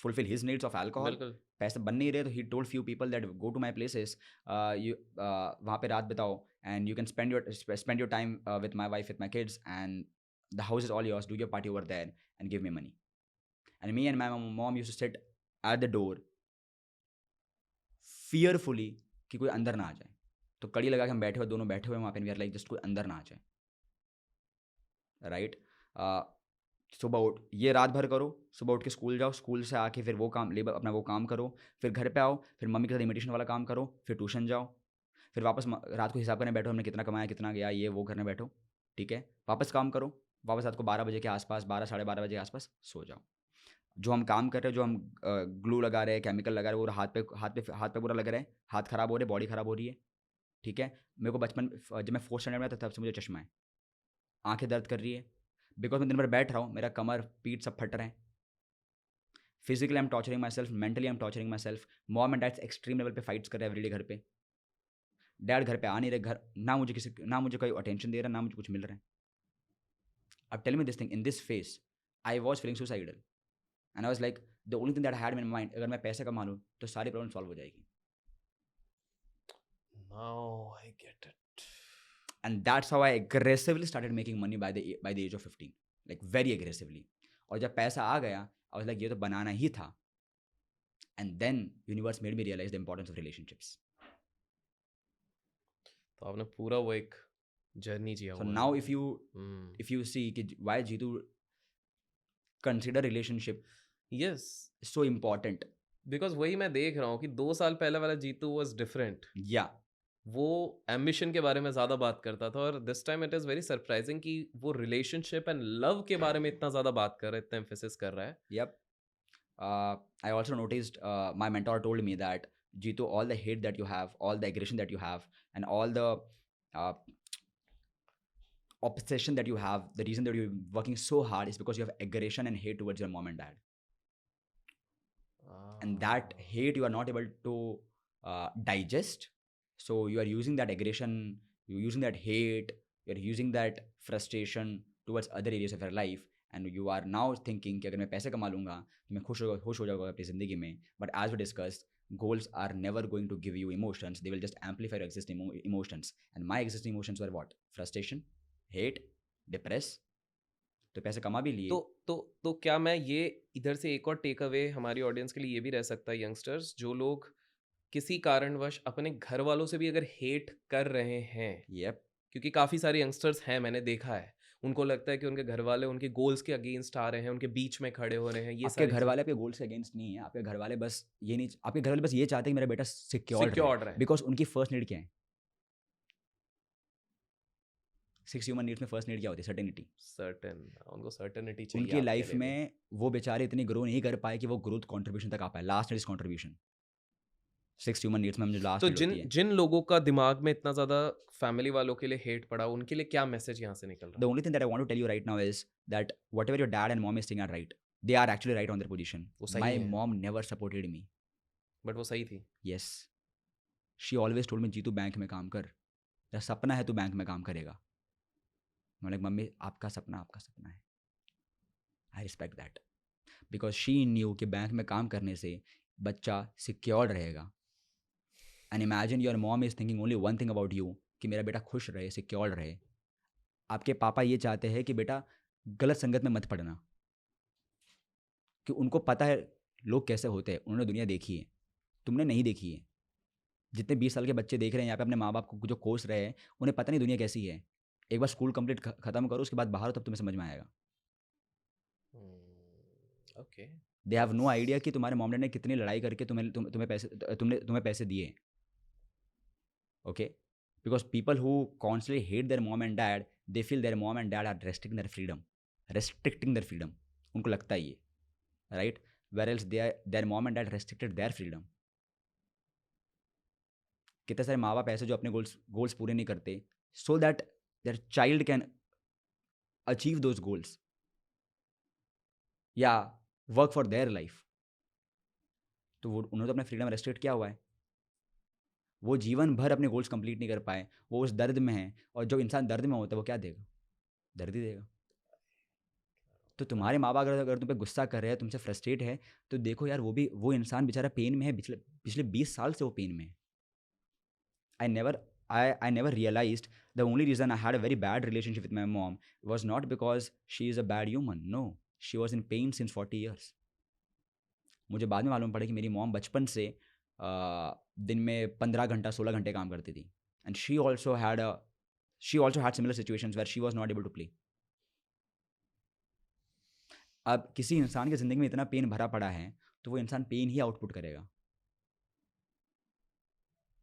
fulfil his needs of alcohol.
बिल्कुल.
पैसे बन नहीं रहे तो he told few people that go to my places, वहाँ पे रात बिताओ and you can spend your time with my wife, with my kids, and the house is all yours. Do your party over there and give me money. And me and my mom used to sit at the door fearfully कि कोई अंदर ना आ जाए. तो कड़ी लगा के हम बैठे हुए दोनों बैठे हुए वहाँ पे, वी आर लाइक जस्ट कोई अंदर ना आ जाए, राइट. सुबह उठ ये रात भर करो, सुबह उठ के स्कूल जाओ, स्कूल से आके फिर वो काम लेबर अपना वो काम करो, फिर घर पे आओ, फिर मम्मी के साथ इमिटेशन वाला काम करो, फिर ट्यूशन जाओ, फिर वापस रात को हिसाब करने बैठो हमने कितना कमाया कितना गया ये वो करने बैठो, ठीक है. वापस काम करो, वापस रात को 12 बजे के आसपास 12-12:30 बजे के आसपास सो जाओ. जो हम काम कर रहे हैं, जो हम ग्लू लगा रहे हैं, केमिकल लगा रहे हैं, वो हाथ पे पूरा लग रहा है, हाथ ख़राब हो रहे, बॉडी ख़राब हो रही है, ठीक है. मेरे को बचपन जब मैं 4th स्टैंडर्ड में था तब से मुझे चश्मा है, आंखें दर्द कर रही है बिकॉज मैं दिन भर बैठ रहा हूँ, मेरा कमर पीठ सब फट रहे हैं. Physically I am torturing my self, mentally I am torturing my self. Mom and dad extreme level पे फाइट्स कर रहे हैं एवरीडे घर पे. डैड घर पे आ नहीं रहे, घर ना मुझे कोई अटेंशन दे रहा, ना मुझे कुछ मिल रहा है. अब tell me this thing in this phase I was feeling suicidal and I was like the only thing that I had in mind, अगर मैं पैसे कमा लूँ तो सारी प्रॉब्लम सॉल्व हो जाएगी.
Now I get it.
And that's how I aggressively started making money by the age of 15, like very aggressively. और जब पैसा आ गया I was like ये तो बनाना ही था. And then universe made me realize the importance of relationships.
तो आपने पूरा वो एक जर्नी जिया
So
हुआ
now
है.
if you see कि why Jeetu consider relationship
Yes,
so important.
because वही मैं देख रहा हूँ कि 2 साल पहले वाला जीतू was different.
Yeah.
वो एम्बिशन के बारे में ज़्यादा बात करता था और this time it is very surprising कि वो रिलेशनशिप एंड लव के बारे में इतना ज़्यादा बात कर रहा है, इतना एम्फेसिस कर रहा है.
Yep. I also noticed my mentor told me that Jeetu, all the hate that you have, all the aggression that you have, and all the obsession that you have, the reason that you're working so hard is because you have aggression and hate towards your mom and dad. And that hate you are not able to digest. So you are using that aggression, you're using that hate, you're using that frustration towards other areas of your life, and you are now thinking कि अगर मैं पैसे कमा लूँगा तो मैं खुश हो जाऊँगा अपनी ज़िंदगी में. But as we discussed, goals are never going to give you emotions. They will just amplify your existing emotions. And my existing emotions were what? Frustration, hate, depress. तो पैसे कमा भी लिए.
तो क्या मैं ये इधर से एक और टेक अवे हमारी ऑडियंस के लिए ये भी रह सकता है, यंगस्टर्स जो लोग किसी कारणवश अपने घर वालों से भी अगर हेट कर रहे हैं,
Yep.
क्योंकि काफ़ी सारे यंगस्टर्स हैं, मैंने देखा है, उनको लगता है कि उनके घर वाले उनके गोल्स के अगेंस्ट आ रहे हैं, उनके बीच में खड़े हो रहे हैं. ये
आपके घर वाले आपके गोल्स के अगेंस्ट नहीं है. आपके घर वाले बस ये नहीं, आपके घर वाले बस ये चाहते हैं कि मेरा बेटा सिक्योर्ड
रहे.
बिकॉज उनकी फर्स्ट नीड क्या है? 6 ह्यूमन नीड्स में फर्स्ट नीड क्या होती है? सर्टेनिटी.
उनको सर्टेनिटी चाहिए.
उनकी लाइफ में वो बेचारे इतनी ग्रो नहीं कर पाए कि वो ग्रोथ कंट्रीब्यूशन तक आ पाए. Last need is contribution. 6 human needs में मुझे लास्ट
तो जिन लोगों का दिमाग में इतना ज़्यादा फैमिली वालों के लिए हेट पड़ा, उनके लिए क्या मैसेज यहाँ से निकल रहा है?
The only thing that I want to tell you right now is that whatever your dad and mom is saying are right. They are actually right on their position.
वो सही
My
है.
mom never supported me.
But वो सही थी.
Yes. She always told me, Jeetu bank में काम कर, तेरा सपना है तू बैंक में काम करेगा. मैं लाइक मम्मी आपका सपना है. I respect that because she knew कि बैंक में काम करने से बच्चा सिक्योर्ड रहेगा. And imagine your mom is thinking only one thing about you कि मेरा बेटा खुश रहे, सिक्योर्ड रहे. आपके पापा ये चाहते हैं कि बेटा गलत संगत में मत पड़ना, कि उनको पता है लोग कैसे होते हैं, उन्होंने दुनिया देखी है, तुमने नहीं देखी है. जितने 20 साल के बच्चे देख रहे हैं यहाँ पे अपने माँ बाप को जो कोस रहे हैं, उन्हें पता नहीं दुनिया कैसी है. एक बार स्कूल कंप्लीट खत्म करो, उसके बाद बाहर हो, तब तुम्हें समझ में आएगा.
Okay.
They have no idea कि तुम्हारे मॉम डैड ने कितनी लड़ाई करके तुम्हें पैसे दिए. Okay, because people who constantly hate their mom and dad, they feel their mom and dad are restricting their freedom. उनको लगता है ये, right, whereas their mom and dad restricted their freedom. कितने सारे माँ बाप ऐसे जो अपने गोल्स पूरे नहीं करते so that their child can achieve those goals या वर्क फॉर देयर लाइफ. तो वो उन्होंने तो अपना फ्रीडम रेस्ट्रिक्ट किया हुआ है. वो जीवन भर अपने गोल्स कंप्लीट नहीं कर पाए, वो उस दर्द में है. और जो इंसान दर्द में होता है वो क्या देगा? दर्द ही देगा. तो तुम्हारे माँ बाप अगर तुम पे गुस्सा कर रहे हैं, तुमसे फ्रस्ट्रेट है, तो देखो यार वो इंसान बेचारा पेन में है. पिछले 20 साल से वो पेन में है. I never realized the only reason I had a very bad relationship with my mom was not because she is a bad human. No, she was in pain since 40 years. मुझे बाद में मालूम पड़ा कि मेरी मॉम बचपन से दिन में 15 घंटा 16 घंटे काम करती थी. And she also had similar situations where she was not able to play. अब किसी इंसान की ज़िंदगी में इतना पेन भरा पड़ा है तो वो इंसान पेन ही आउटपुट करेगा.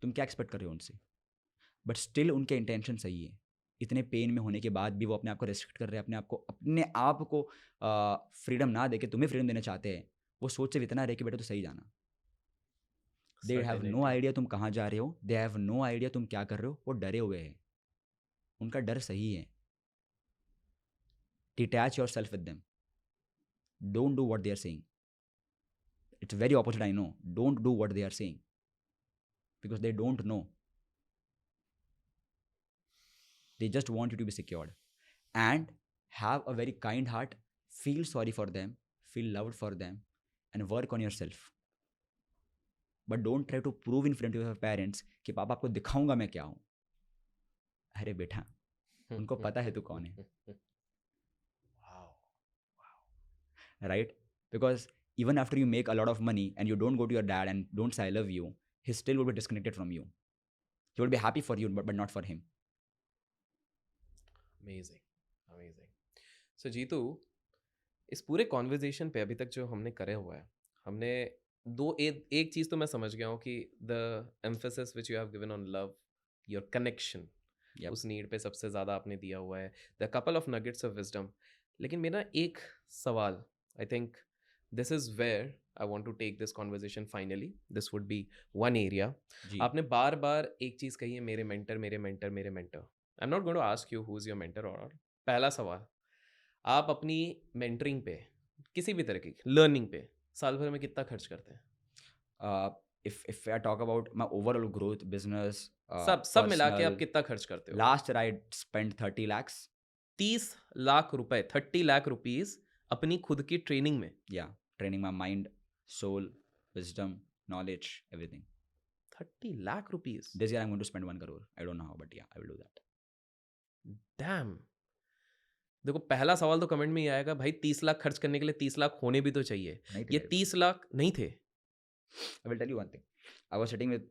तुम क्या एक्सपेक्ट कर रहे हो उनसे? बट स्टिल उनके इंटेंशन सही है. इतने पेन में होने के बाद भी वो अपने आप को रेस्ट्रिक्ट कर रहे हैं, अपने आप को फ्रीडम ना दे के तुम्हें फ्रीडम देना चाहते हैं. वो सोच से इतना रहे कि बेटा तो सही जाना. दे हैव नो आइडिया तुम कहाँ जा रहे हो, दे हैव नो आइडिया तुम क्या कर रहे हो. वो डरे हुए हैं, उनका डर सही है. Detach your self with them. Don't do what they are saying. It's very opposite, I know. Don't do what they are saying because they don't know. They just want you to be secured and have a very kind heart, feel sorry for them, feel loved for them, and work on yourself. But don't try to prove in front of your parents कि पापा आपको दिखाऊंगा मैं क्या हूँ. अरे बेटा, उनको पता है तू कौन है. Right? Because even after you make a lot of money and you don't go to your dad and don't say I love you, he still will be disconnected from you. He will be happy for you, but not for him.
Amazing. So Jitu, इस पूरे कॉन्वर्जेशन पे अभी तक जो हमने करे हुआ है, हमने एक चीज़ तो मैं समझ गया हूँ कि the emphasis which you have given on love, your connection, उस नीड पे सबसे ज़्यादा आपने दिया हुआ है. The couple of nuggets of wisdom. लेकिन मेरा एक सवाल, I think this is where I want to take this conversation finally. This would be one area. आपने बार बार एक चीज़ कही है, मेरे mentor. I am not going to ask you who is your mentor और. पहला सवाल, आप अपनी मेंटरिंग पे, किसी भी तरह की लर्निंग पे साल भर में कितना खर्च करते हैं?
If I talk about my overall growth, business,
सब मिला के आप कितना खर्च करते हो?
last year I spent 30 lakhs.
30 lakh रुपए, 30 लाख रुपीस अपनी खुद की ट्रेनिंग में.
Yeah, training my mind, soul, wisdom, knowledge, everything.
30 lakh rupees.
This year I'm going to spend 1 crore. I don't know how, but yeah, I will do that.
Damn. देखो, पहला सवाल तो कमेंट में ही आएगा, भाई 30 लाख खर्च करने के लिए 30 लाख होने भी तो चाहिए. ये 30 लाख नहीं थे.
I will tell you one thing. I was sitting with,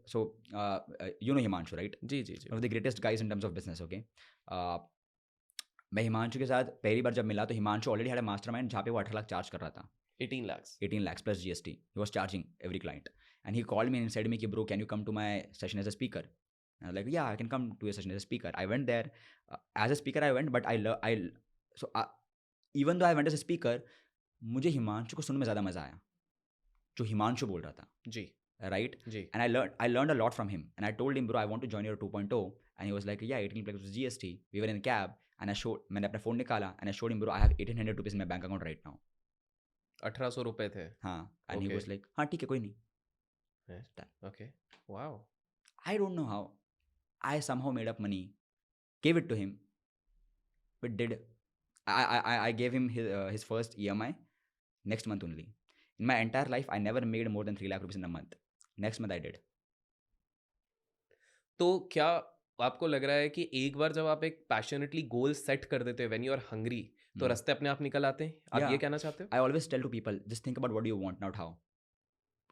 you know Himanshu, right?
Ji.
One of the greatest guys in terms of business, okay? मैं हिमांशु के साथ पहली बार जब मिला तो Himanshu already had a mastermind जहाँ पे वो 18 लाख चार्ज कर रहा था. 18 lakhs plus GST. He was charging every client. And he called me and said me, bro, can you come to my session as a speaker? And I was like, yeah, I can come to a session as a speaker. I went there. As a speaker I went, but even though I went as a speaker, मुझे हिमांशु को सुनने में ज़्यादा मज़ा आया जो हिमांशु बोल रहा था.
जी.
Right?
Ji.
And I learned a lot from him. And I told him, bro, I want to join your 2.0. And he was like, yeah, 18 lakhs plus GST. We were in a cab. And मैंने अपना फ़ोन निकाला. And I showed him, bro, I have 1800 rupees in my bank account right now.
1800 रुपए थे.
हाँ. And he was like, हाँ ठीक है, कोई नहीं.
Okay. Wow.
I don't know how. I somehow made up money, gave it to him. But did I gave him his first EMI next month only. In my entire life, I never made more than 3 lakh rupees in a month. Next month I did.
तो क्या आपको लग रहा है कि एक बार जब आप एक पैशनेटली गोल सेट कर देते हो व्हेन यू आर हंग्री तो
Hmm.
रास्ते अपने आप निकल आते हैं? आप ये
Yeah.
कहना चाहते हो?
I always tell to people, just think about what do you want, not how.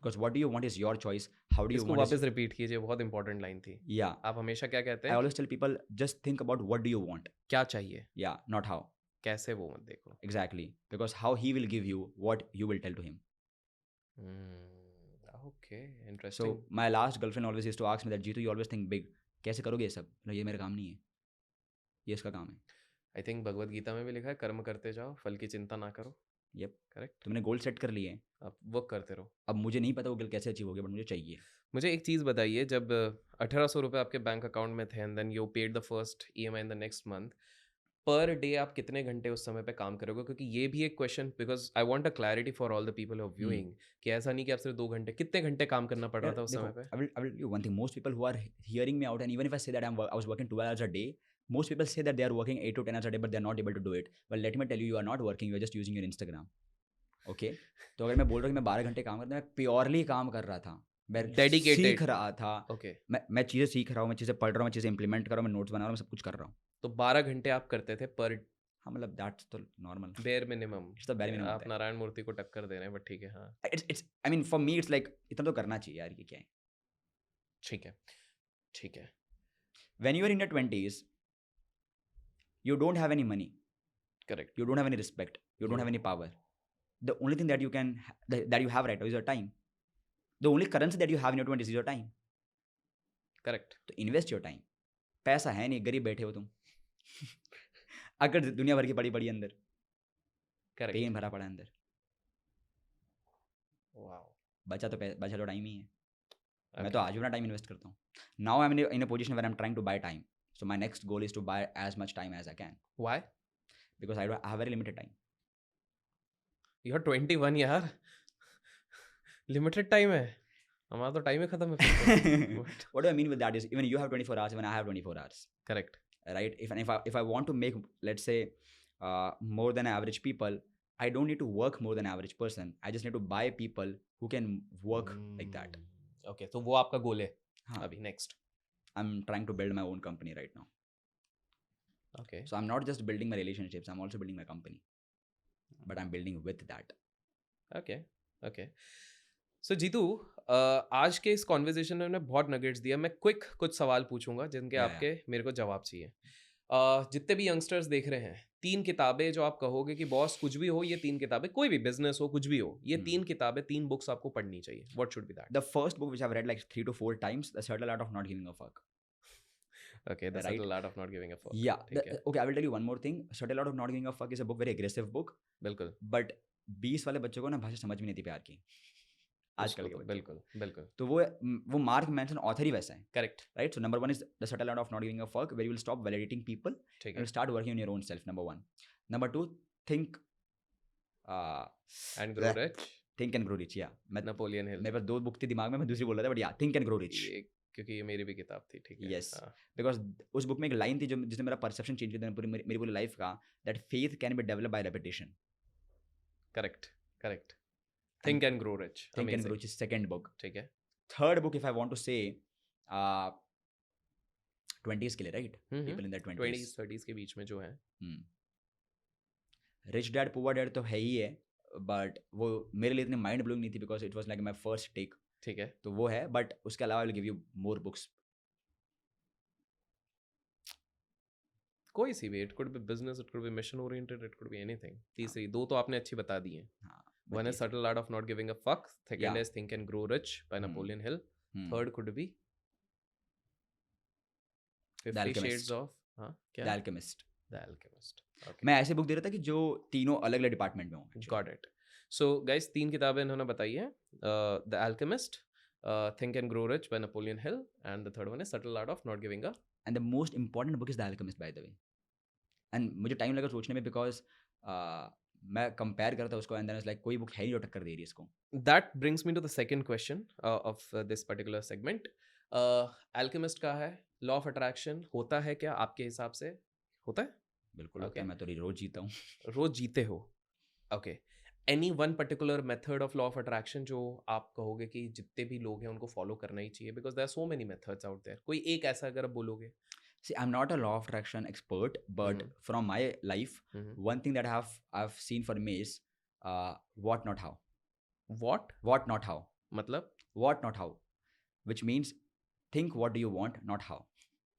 Because what do you want is your choice. How do you
इसको
want
वापस रिपीट कीजिए, बहुत इंपॉर्टेंट लाइन थी.
Yeah.
आप हमेशा क्या कहते
I
हैं?
always tell people, just think about what do you want.
क्या चाहिए,
Yeah, not how.
कैसे वो मत देखो.
Exactly. Because how he will give you what you will tell to him.
Okay,
So
interesting.
my last girlfriend always used to ask me that, Jeetu, you always think big. कैसे करोगे ये सब? मतलब ये मेरा काम नहीं है. ये इसका काम है.
आई थिंक भगवत गीता में भी लिखा है कर्म करते जाओ, फल की चिंता ना करो.
Yep.
करेक्ट.
तुमने गोल सेट कर लिए हैं.
आप वर्क करते रहो.
अब मुझे नहीं पता वो गोल कैसे अचीव हो गया, बट मुझे चाहिए.
मुझे एक चीज़ बताइए, जब 1800 रुपये आपके बैंक अकाउंट में थे and then you paid the first EMI in the next month, per day आप कितने घंटे उस समय पे काम करोगे? क्योंकि ये भी एक question, because I want a clarity for all the people of viewing, कि ऐसा नहीं कि आप सिर्फ 2 घंटे, कितने घंटे काम करना पड़ रहा
यार
था उस
देखो,
समय पे?
I will tell you one thing. Most people who are hearing me out, and even if I say that I was working 12 hours a day, most people say that they are working 8 to 10 hours a day, but they are not able to do it. Well, let me tell you, you are not working. You are just using your Instagram. Okay? तो अगर मैं बोल रहा हूँ कि मैं 12 घंटे काम करता हूँ, मैं प्योरली काम कर रहा था. मैं
Dedicated.
सीख रहा था.
ओके,
मैं चीज़ें सीख रहा हूँ, मैं चीज़ें पढ़ रहा हूँ, मैं चीज़ें इंप्लीमेंट कर रहा हूँ, मैं नोट्स बना रहा हूँ, मैं सब कुछ कर रहा हूँ.
तो 12 घंटे आप करते थे पर
हाँ मतलब दैट्स तो normal.
Bare minimum.
It's the very
आप
मिनिमम.
नारायण मूर्ति को टक्कर दे रहे हैं, बट ठीक है. हाँ,
it's I mean for me it's like इतना तो करना चाहिए यार. ये क्या है?
ठीक है, ठीक है.
When you are in your 20s, you don't have any money.
Correct.
You don't have any respect. You don't have any power. The only thing that you can that you have right now is your time. The only currency that you have in your 20s is your time.
Correct.
तो invest your time. पैसा है नहीं, गरीब बैठे हो तुम. अगर दुनिया भर की पड़ी पड़ी अंदर,
करेक्ट.
पेन भरा पड़ा अंदर,
वाओ.
बचा तो टाइम ही है. मैं तो आज भी अपना टाइम इन्वेस्ट करता हूँ. Now I'm in a position where I'm trying to buy time. So my next goal is to buy as much time as I can
why?
because I have very limited time.
You are 21 यार. लिमिटेड टाइम है. हमारा तो टाइम ही खत्म है.
What do I mean with that is even you have 24 hours, even I have 24 hours.
Correct.
Right? If I want to make, let's say, more than average people, I don't need to work more than average person. I just need to buy people who can work like that.
Okay, तो वो आपका गोल है
हाँ.
अभी next.
I'm trying to build my own company right now.
Okay.
So I'm not just building my relationships, I'm also building my company. But I'm building with that.
Okay. Okay. So Jitu, आज के इस कॉन्वर्जेशन में मैंने बहुत नगेट्स दिया. मैं क्विक कुछ सवाल पूछूंगा जिनके
Yeah,
आपके मेरे को जवाब चाहिए. जितने भी यंगस्टर्स देख रहे हैं, 3 किताबें जो आप कहोगे कि बॉस कुछ भी हो, ये 3 किताबें, कोई भी बिजनेस हो, कुछ भी हो, ये 3 किताबें, 3 बुक्स आपको पढ़नी चाहिए. What should be that?
The first book which I've read like 3 to 4 times, The Subtle Art of Not Giving a Fuck.
Okay, the
Right.
Subtle art of not giving a fuck.
Yeah.
ठीक है.
Okay, I will tell you one more thing. Subtle Art of Not Giving a Fuck is a book, very aggressive book.
बिल्कुल.
But 20 वाले बच्चों को ना भाषा समझ में नहीं आती प्यार की. आजकल के बच्चे.
बिल्कुल, बिल्कुल.
तो वो मार्क मैनसन ऑथर ही वैसा है.
Correct.
Right? So number 1 is The Subtle Art of Not Giving a Fuck, where you will stop validating people
ठीक
and
है.
will start working on your own self. Number 1. Number 2, think
and grow rich.
think and grow rich. Yeah.
Napoleon Hill.
मेरे पास 2 बुक थी दिमाग में, मैं दूसरी बोल रहा था, but yeah, think and grow rich.
ये क्योंकि ये मेरी भी किताब थी. ठीक है.
Yes.
हाँ.
Because उस बुक में एक लाइन थी जो जिसने मेरा परसेप्शन चेंज कर दिया मेरी पूरी लाइफ का, that faith can be developed by repetition.
Correct. Correct. Think and grow rich.
Think and grow rich is second book.
ठीक है.
Third book, if I want to say, 20s के लिए, right? People in their 20s.
20s 30s के बीच में जो है.
रिच डैड पुअर डैड तो है ही है, बट वो मेरे लिए इतनी माइंड ब्लोइंग नहीं थी because it was like my first take.
ठीक है.
तो वो है, बट उसके अलावा I will give you more books.
कोई सी भी, it could be business, it could be mission oriented, it could be anything. तीसरी 2 तो आपने अच्छी बता दी हैं. One is Subtle Art of Not Giving a Fuck. Second
Yeah.
is Think and Grow Rich by Napoleon Hill. Third could be 50
Alchemist.
Shades of हाँ क्या?
The Alchemist.
The Alchemist. Okay.
मैं ऐसे बुक दे रहा था कि जो तीनों अलग अलग डिपार्टमेंट में हों.
Got it. So guys, 3 किताबें इन्होंने बताई हैं. The Alchemist, Think and Grow Rich by Napoleon Hill, and the third one is Subtle Art of Not Giving a.
And the most important book is The Alchemist, by the way. And मुझे टाइम लगा सोचने में बिकॉज मैं कंपेयर करता उसको एंड देन लाइक कोई बुक है नहीं जो टक्कर दे रही है इसको.
That brings me to the second question of this particular segment. Alchemist का है, law of attraction होता है क्या आपके हिसाब से? होता है?
बिल्कुल होता है,
Okay.
मैं तो रोज जीता हूँ.
रोज जीते हो. Okay. Any one particular method of law of attraction जो आप कहोगे कि जितने भी लोग हैं उनको फॉलो करना ही चाहिए, because there are so many methods out there. कोई एक ऐसा अगर आप बोलोगे?
See, I'm not a law of attraction expert, but from my life, one thing that I've seen for me is what not how. What not how.
मतलब?
What not how. Which means think what do you want, not how.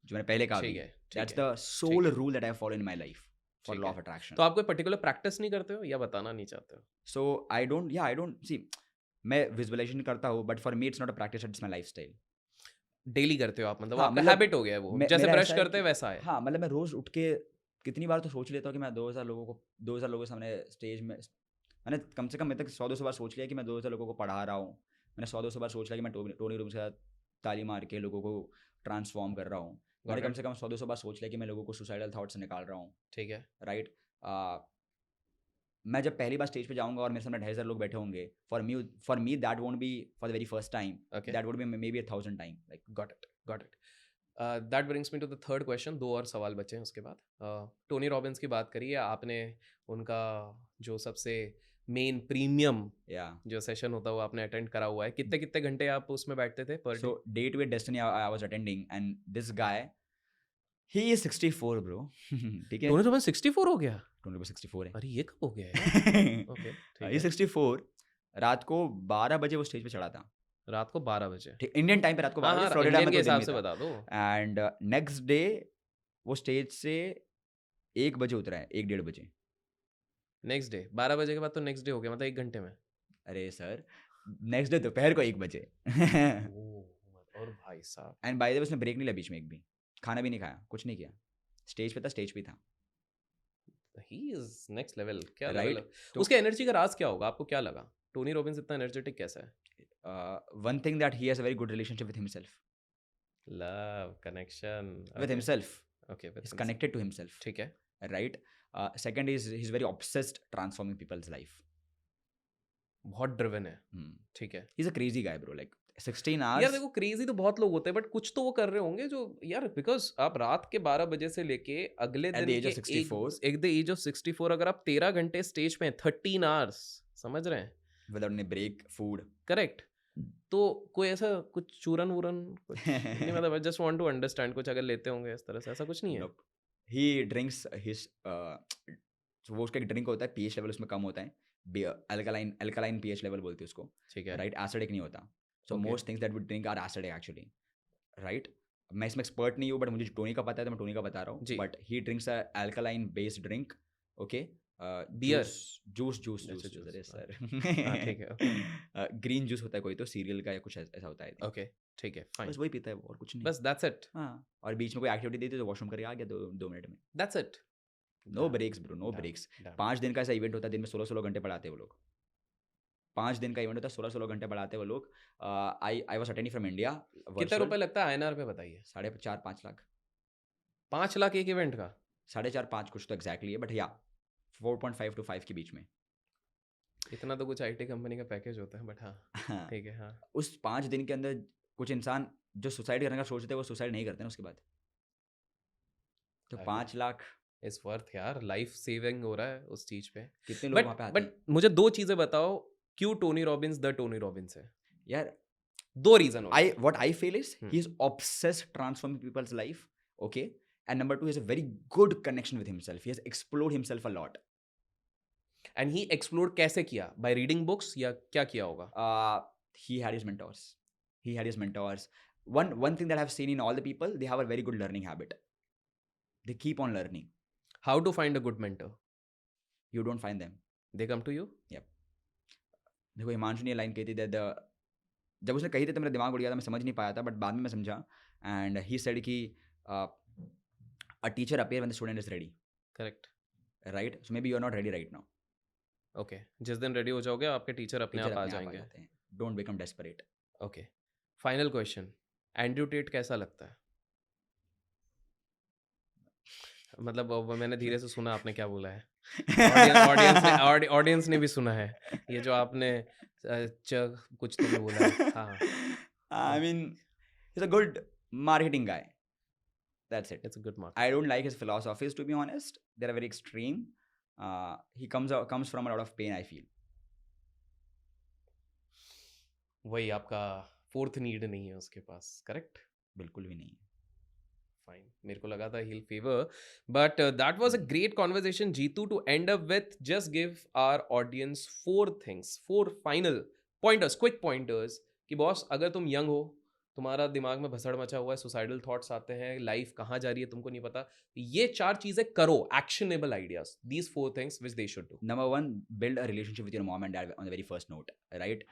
जो मैंने पहले कहा
ठीक
भी.
है, ठीक
That's
है,
the sole
है.
rule that I follow in my life for
ठीक
law
है.
of attraction.
तो आप कोई particular practice नहीं करते हो या बताना नहीं चाहते हो?
So I don't see. मैं visualization करता हूँ, but for me it's not a practice, it's my lifestyle.
Daily करते हो आप, मतलब
हाँ,
आपका
मतलब
हैबिट हो गया है वो, जैसे
मेरा
ब्रश
ऐसा है
करते हैं
कि
वैसा है.
हाँ, मतलब मैं रोज उठ के कितनी बार तो सोच लेता हूँ कि मैं 2000 लोगों के सामने स्टेज में, मैंने कम से कम मैं तक 100-200 बार सोच लिया कि मैं 2000 लोगों को पढ़ा रहा हूँ. मैंने 100-200 बार सोच लिया कि मैं टोनी रूब्स के साथ ताली मार के लोगों को ट्रांसफॉर्म कर रहा हूँ. मैंने कम से कम 100-200 बार सोच लिया कि मैं लोगों को सुसाइडल थॉट से निकाल रहा हूँ.
ठीक है.
राइट. मैं जब पहली बार स्टेज पे जाऊंगा और मेरे सामने 2,000 लोग बैठे होंगे, for me that won't be for the very first time, that would be maybe 1,000 time. Like
got it. That brings me to the third question. 2 और सवाल बचे हैं उसके बाद. टोनी रॉबिन्स की बात करिए आपने, उनका जो सबसे मेन प्रीमियम
या
जो सेशन होता है वो आपने अटेंड करा हुआ है. कितने कितने घंटे आप उसमें बैठते थे per day?
So Date with Destiny I was attending and this guy he is 64 bro. ठीक है.
टोनी रॉबिन्स 64 हो गया?
टोनी रॉबिन्स 64 है.
अरे ये कब हो गया यार? ओके, ठीक
ये
है.
64 रात को 12 बजे वो स्टेज पे चढ़ा था.
रात को 12 बजे?
ठीक, इंडियन टाइम पे रात को 12
हाँ
बजे,
हाँ,
फ्लोरिडा
इंडियन
में
के
तो दिन
हिसाब
में
से
था.
बता दो.
एंड नेक्स्ट डे वो स्टेज से 1 बजे उतरा है, 1-1:30 बजे.
नेक्स्ट डे 12 बजे के बाद तो नेक्स्ट डे हो गया, मतलब 1 घंटे में.
अरे सर, नेक्स्ट डे दोपहर को 1 बजे.
और भाई साहब,
एंड बाय द वे उसने ब्रेक नहीं लिया बीच में एक भी, खाना भी नहीं खाया, कुछ नहीं किया. स्टेज पे था, स्टेज पे था.
He is next level. क्या
Right?
लेवल?
तो-
उसके एनर्जी का राज क्या होगा? आपको क्या लगा टोनी रॉबिन्स इतना एनर्जेटिक कैसा है?
One thing that he has a very good relationship with himself.
Love connection
With himself.
Okay, with
He's connected to himself.
ठीक है.
Right. Second is he's very obsessed transforming people's life.
बहुत ड्रिवन है.
Hmm.
ठीक है.
He's a crazy guy, bro. Like 16 hours.
यार देखो, क्रेजी तो बहुत लोग होते हैं, बट कुछ तो वो कर रहे होंगे जो यार, बिकॉज आप रात के 12 बजे से लेके अगले
At
दिन
the age
के
of 64.
एक द एज ऑफ 64 अगर आप 13 घंटे स्टेज पे हैं, 13 आवर्स, समझ रहे हैं?
Without any break, food.
Correct. तो कोई ऐसा कुछ चूरन वूरन कुछ नहीं, मतलब जस्ट वांट टू अंडरस्टैंड, कुछ अगर लेते होंगे इस तरह से, ऐसा कुछ नहीं है?
Nope. He drinks his so वो उसका एक ड्रिंक होता है, pH लेवल उसमें कम होता है. Alkaline pH लेवल बोलते हैं उसको.
ठीक है.
Right. Acidic नहीं होता. So
Okay.
most things that we drink are acidic actually. Right. मैं इसमें एक्सपर्ट नहीं हूँ, बट मुझे टोनी का पता है तो मैं टोनी का बता रहा हूँ.
जी.
But he drinks a alkaline based drink. Okay.
Beer.
Juice
अच्छा, juice.
अरे
हाँ,
सर.
ठीक है.
ग्रीन जूस होता है कोई तो, सीरियल का या कुछ ऐसा होता है.
ओके, ठीक है, फाइन.
बस वही पीता है वो, और कुछ नहीं.
बस दैट्स इट.
हाँ. और बीच में कोई एक्टिविटी देती है तो वॉशरूम करके आ गया 2 मिनट में.
That's it.
No breaks bro, no breaks. 5 दिन का ऐसा इवेंट होता है, दिन में 16-16 घंटे पढ़ाते हैं वो लोग. 5 दिन का इवेंट होता है, 16-16 घंटे पढ़ाते हैं वो लोग. I was attending from India.
कितना रुपए लगता है आईएनआर पे बताइए?
4.5-5 लाख.
5 लाख एक इवेंट का?
4.5 कुछ तो एग्जैक्टली है, बट या 4.5 to 5 के बीच में.
इतना तो कुछ आईटी कंपनी का पैकेज होता है, बट हाँ, ठीक है. हाँ,
उस 5 दिन के अंदर कुछ इंसान जो सुसाइड करने का सोचते हैं वो सुसाइड नहीं करते ना उसके बाद. तो
अरे.
5 लाख
इज वर्थ यार, लाइफ सेविंग हो रहा है उस चीज पे.
कितने लोग वहाँ पे आते हैं.
बट मुझे 2 चीजें बताओ, क्यों Tony Robbins the Tony Robbins है?
यार
2 reason.
what I feel is he is obsessed transforming people's life. Okay. And number 2, he has a very good connection with himself. He has explored himself a lot.
And he explore कैसे किया? बाय रीडिंग बुक्स या क्या किया होगा?
He had his mentors. One thing that I've seen in all the people, they have a very good learning habit. They keep on learning.
How to find a good mentor?
You don't find them.
They come to you?
देखो हिमांशु ने ये लाइन कही थी that जब उसने कही थी तो मेरा दिमाग उड़ गया था, मैं समझ नहीं पाया था, बट बाद में मैं समझा. एंड ही सेड कि a teacher appear when the student is ready.
Correct.
Right? So maybe you are not ready right now.
Okay, जिस दिन रेडी हो जाओगे आपके टीचर अपने
Teacher
आप आ
अपने आप
जाएंगे.
जाते हैं. Don't become desperate.
Okay, final question. Andrew Tate कैसा लगता है? मतलब वो मैंने धीरे से सुना, आपने क्या बोला है? ऑडियंस ने भी सुना है ये जो आपने कुछ तो भी बोला है हाँ
I mean, he's a good marketing guy. That's it.
It's a good mark
I don't like his philosophies, to be honest. They're very extreme. He comes from a lot of pain, I feel.
वही आपका फोर्थ नीड नहीं है उसके पास करेक्ट
बिल्कुल भी नहीं.
फाइन मेरे को लगा था he'll favor but that was a great conversation Jeetu to end up with just give our audience four final pointers quick pointers कि बॉस अगर तुम यंग हो तुम्हारा दिमाग में भसड़ मचा हुआ है सुसाइडल थॉट्स आते हैं लाइफ कहाँ जा रही है तुमको नहीं पता ये 4 चीजें करो actionable ideas these 4 things which they should do
Number one, build a relationship with your mom and dad on the very first note, right?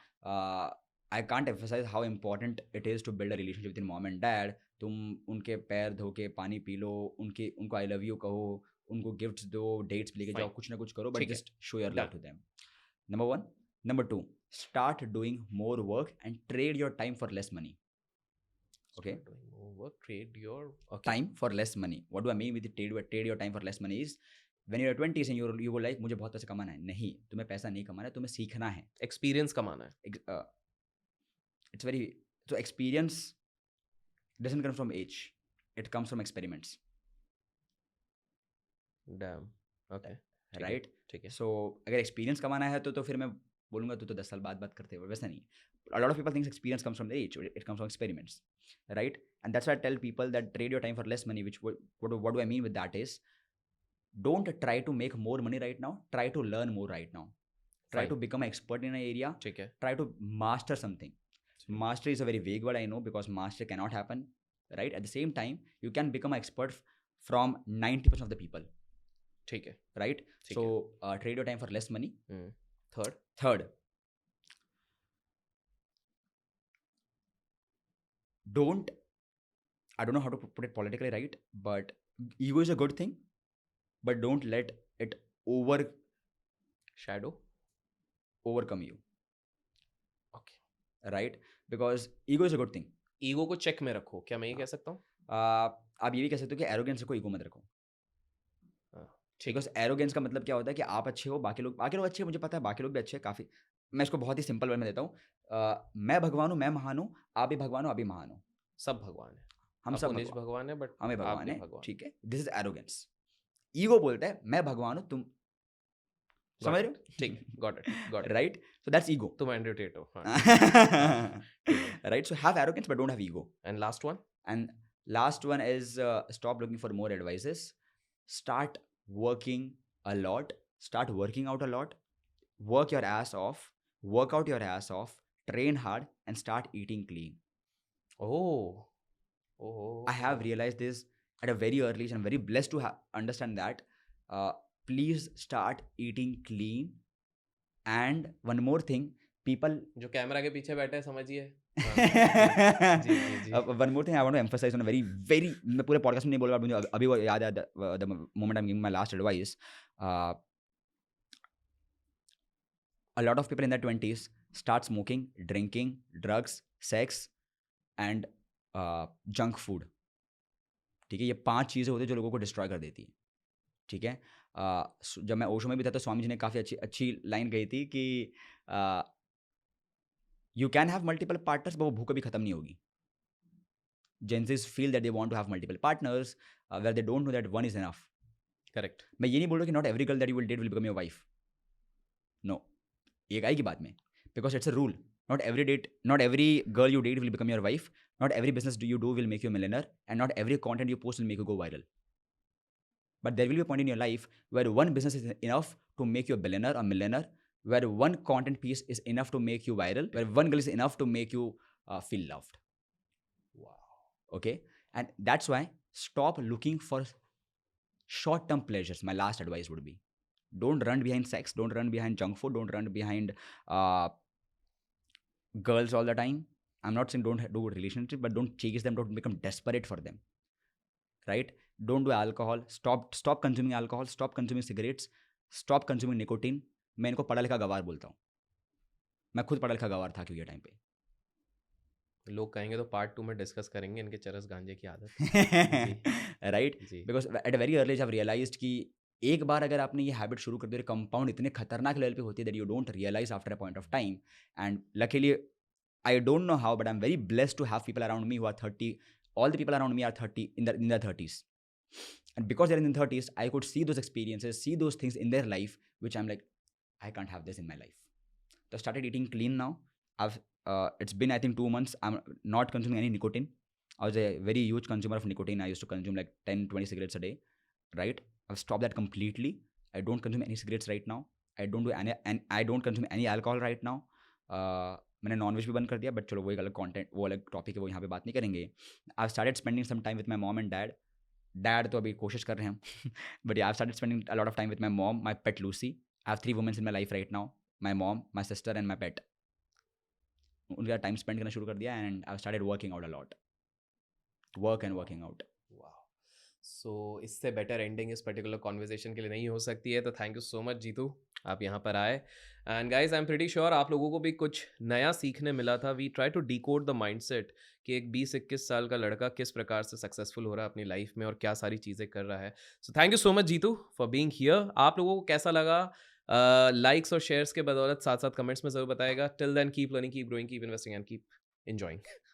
I can't emphasize how important it is to build a relationship with your mom and dad. तुम उनके पैर धो के पानी पी लो, उनको आई लव यू कहो, उनको गिफ्ट्स दो, डेट्स लेके जाओ,
Fine.
कुछ ना कुछ करो, बट
ठीक है.
Just show your love
Done.
To them. Number one. Number two, start doing more work and trade your time for less money. Okay.
Start doing more work, trade your okay.
Time for less money. What do I mean with trade your time for less money is when you're 20s and you go like मुझे बहुत पैसा कमाना है. नहीं, तुम्हें पैसा नहीं कमाना है, तुम्हें सीखना है.
Experience कमाना है.
It's very so experience doesn't come from age. It comes from experiments.
Damn. Okay. ठीक है,
Right?
ठीक है.
So अगर experience कमाना है तो फिर मैं बोलूँगा तू तो 10 साल बाद बात करते हो वैसा नहीं. A lot of people think experience comes from the age. It comes from experiments, right? And that's why I tell people that trade your time for less money. Which what do I mean with that is, don't try to make more money right now. Try to learn more right now. Try
Fine.
to become an expert in an area.
ठीक है.
Try to master something. Master is a very vague word, I know, because master cannot happen, right? At the same time, you can become an expert from 90% of the people,
ठीक है.
right?
ठीक
So trade your time for less money.
Third.
I don't know how to put it politically right, but ego is a good thing, but don't let it
Shadow.
overcome you,
Okay.
right? Because ego is a good thing.
Ego को चेक में रखो क्या मैं ये कह सकता हूँ
आप ये भी कह सकते हो कि एरोगेंस को ईगो मत रखो. बिकॉज एरोगेंस का मतलब क्या होता है कि आप अच्छे हो, बाकी लोग अच्छे हैं, मुझे पता है बाकी लोग भी अच्छे हैं काफ़ी. मैं इसको बहुत ही सिंपल वे में देता हूँ. मैं भगवान हूँ, मैं महान हूँ, आप भी भगवान हो, आप भी महान हो.
सब भगवान है
हम सब
निज भगवान है बट
हमें
आप
भगवान
भी
है,
भगवान.
ठीक है. This is arrogance. ईगो बोलता है मैं भगवान हूँ, तुम समझ रहे हो?
ठीक. Got it.
Right. So that's ego.
तुम एंडरटेट हो.
Right? So have arrogance but don't have ego.
And last one.
And last one is stop looking for more advices. Start working a lot. Start working out a lot. Work your ass off. Work out your ass off. Train hard and start eating clean.
Oh.
I have realized this at a very early age and I'm very blessed to understand that. Please start eating clean. And one more thing, people.
जो कैमरा के पीछे बैठे हैं समझिए.
One more thing I want to emphasize on a very मैं पूरे podcast में नहीं बोल रहा, मुझे अभी वो याद है the moment I'm giving my last advice. A lot of people in their 20s start smoking, drinking, drugs, sex and junk food. ठीक है. ये 5 चीज़ें होती है जो लोगों को डिस्ट्रॉय कर देती है. ठीक है. जब मैं ओशो में भी था तो स्वामी जी ने काफ़ी अच्छी लाइन कही थी कि you can have multiple partners, but वो भूख कभी खत्म नहीं होगी. Gen Zs feel that they want to have multiple partners, where they don't know that one is enough.
Correct.
मैं ये नहीं बोल रहा कि not every girl that you will date will become your wife. No. एक आएगी बाद में. Because it's a rule. Not every girl you date will become your wife. Not every business you do will make you a millionaire. And not every content you post will make you go viral. But there will be a point in your life where one business is enough to make you a billionaire or millionaire, where one content piece is enough to make you viral, where one girl is enough to make you feel loved.
Wow.
Okay? And that's why stop looking for short-term pleasures. My last advice would be, don't run behind sex, don't run behind junk food, don't run behind girls all the time. I'm not saying don't do relationship, but don't chase them, don't become desperate for them. Right? Don't do alcohol. Stop consuming alcohol. Stop consuming cigarettes. Stop consuming nicotine. मैं इनको पढ़ा लिखा गवार बोलता हूँ. मैं खुद पढ़ा लिखा गवार था क्योंकि टाइम पे.
लोग कहेंगे तो पार्ट 2 में डिस्कस करेंगे इनके चरस गांजे की आदत.
Right? Because at a very early age I've realized कि एक बार अगर आपने ये हैबिट शुरू कर दी, कंपाउंड इतने खतरनाक लेवल पे होती है that you don't realize after a point of time. And luckily I don't know how, but I'm very blessed to have people around me who are 30. All the people around me are 30 in their 30s. And because they're in their 30s, I could see those experiences, see those things in their life, which I'm like, I can't have this in my life. So I started eating clean now. It's been, I think, 2 months. I'm not consuming any nicotine. I was a very huge consumer of nicotine. I used to consume like 10, 20 cigarettes a day, right? I've stopped that completely. I don't consume any cigarettes right now. I don't do any, and I don't consume any alcohol right now. मैंने नॉनवेज भी बंद कर दिया, बट चलो वो एक अलग कंटेंट, वो अलग टॉपिक है, वो यहाँ पे बात नहीं करेंगे. I started spending some time with my mom and dad. Dad तो अभी कोशिश कर रहे हैं but I started spending a lot of time with my mom, my pet Lucy. I have 3 womens in my life right now, my mom, my sister and my pet. उनका टाइम स्पेंड करना शुरू कर दिया and I started working out a lot. Work and working out.
सो इससे बेटर एंडिंग इस पर्टिकुलर कॉन्वर्जेशन के लिए नहीं हो सकती है. तो thank you so much Jeetu, आप यहाँ पर आए. And guys I am pretty sure आप लोगों को भी कुछ नया सीखने मिला था. We try to decode the mindset कि एक 20-21 साल का लड़का किस प्रकार से सक्सेसफुल हो रहा है अपनी लाइफ में और क्या सारी चीज़ें कर रहा है. So thank you so much Jeetu for being here. आप लोगों को कैसा लगा? लाइक्स और शेयर्स के बदौलत साथ साथ कमेंट्स में ज़रूर बताएगा. Till then keep learning, keep growing, keep investing and keep enjoying.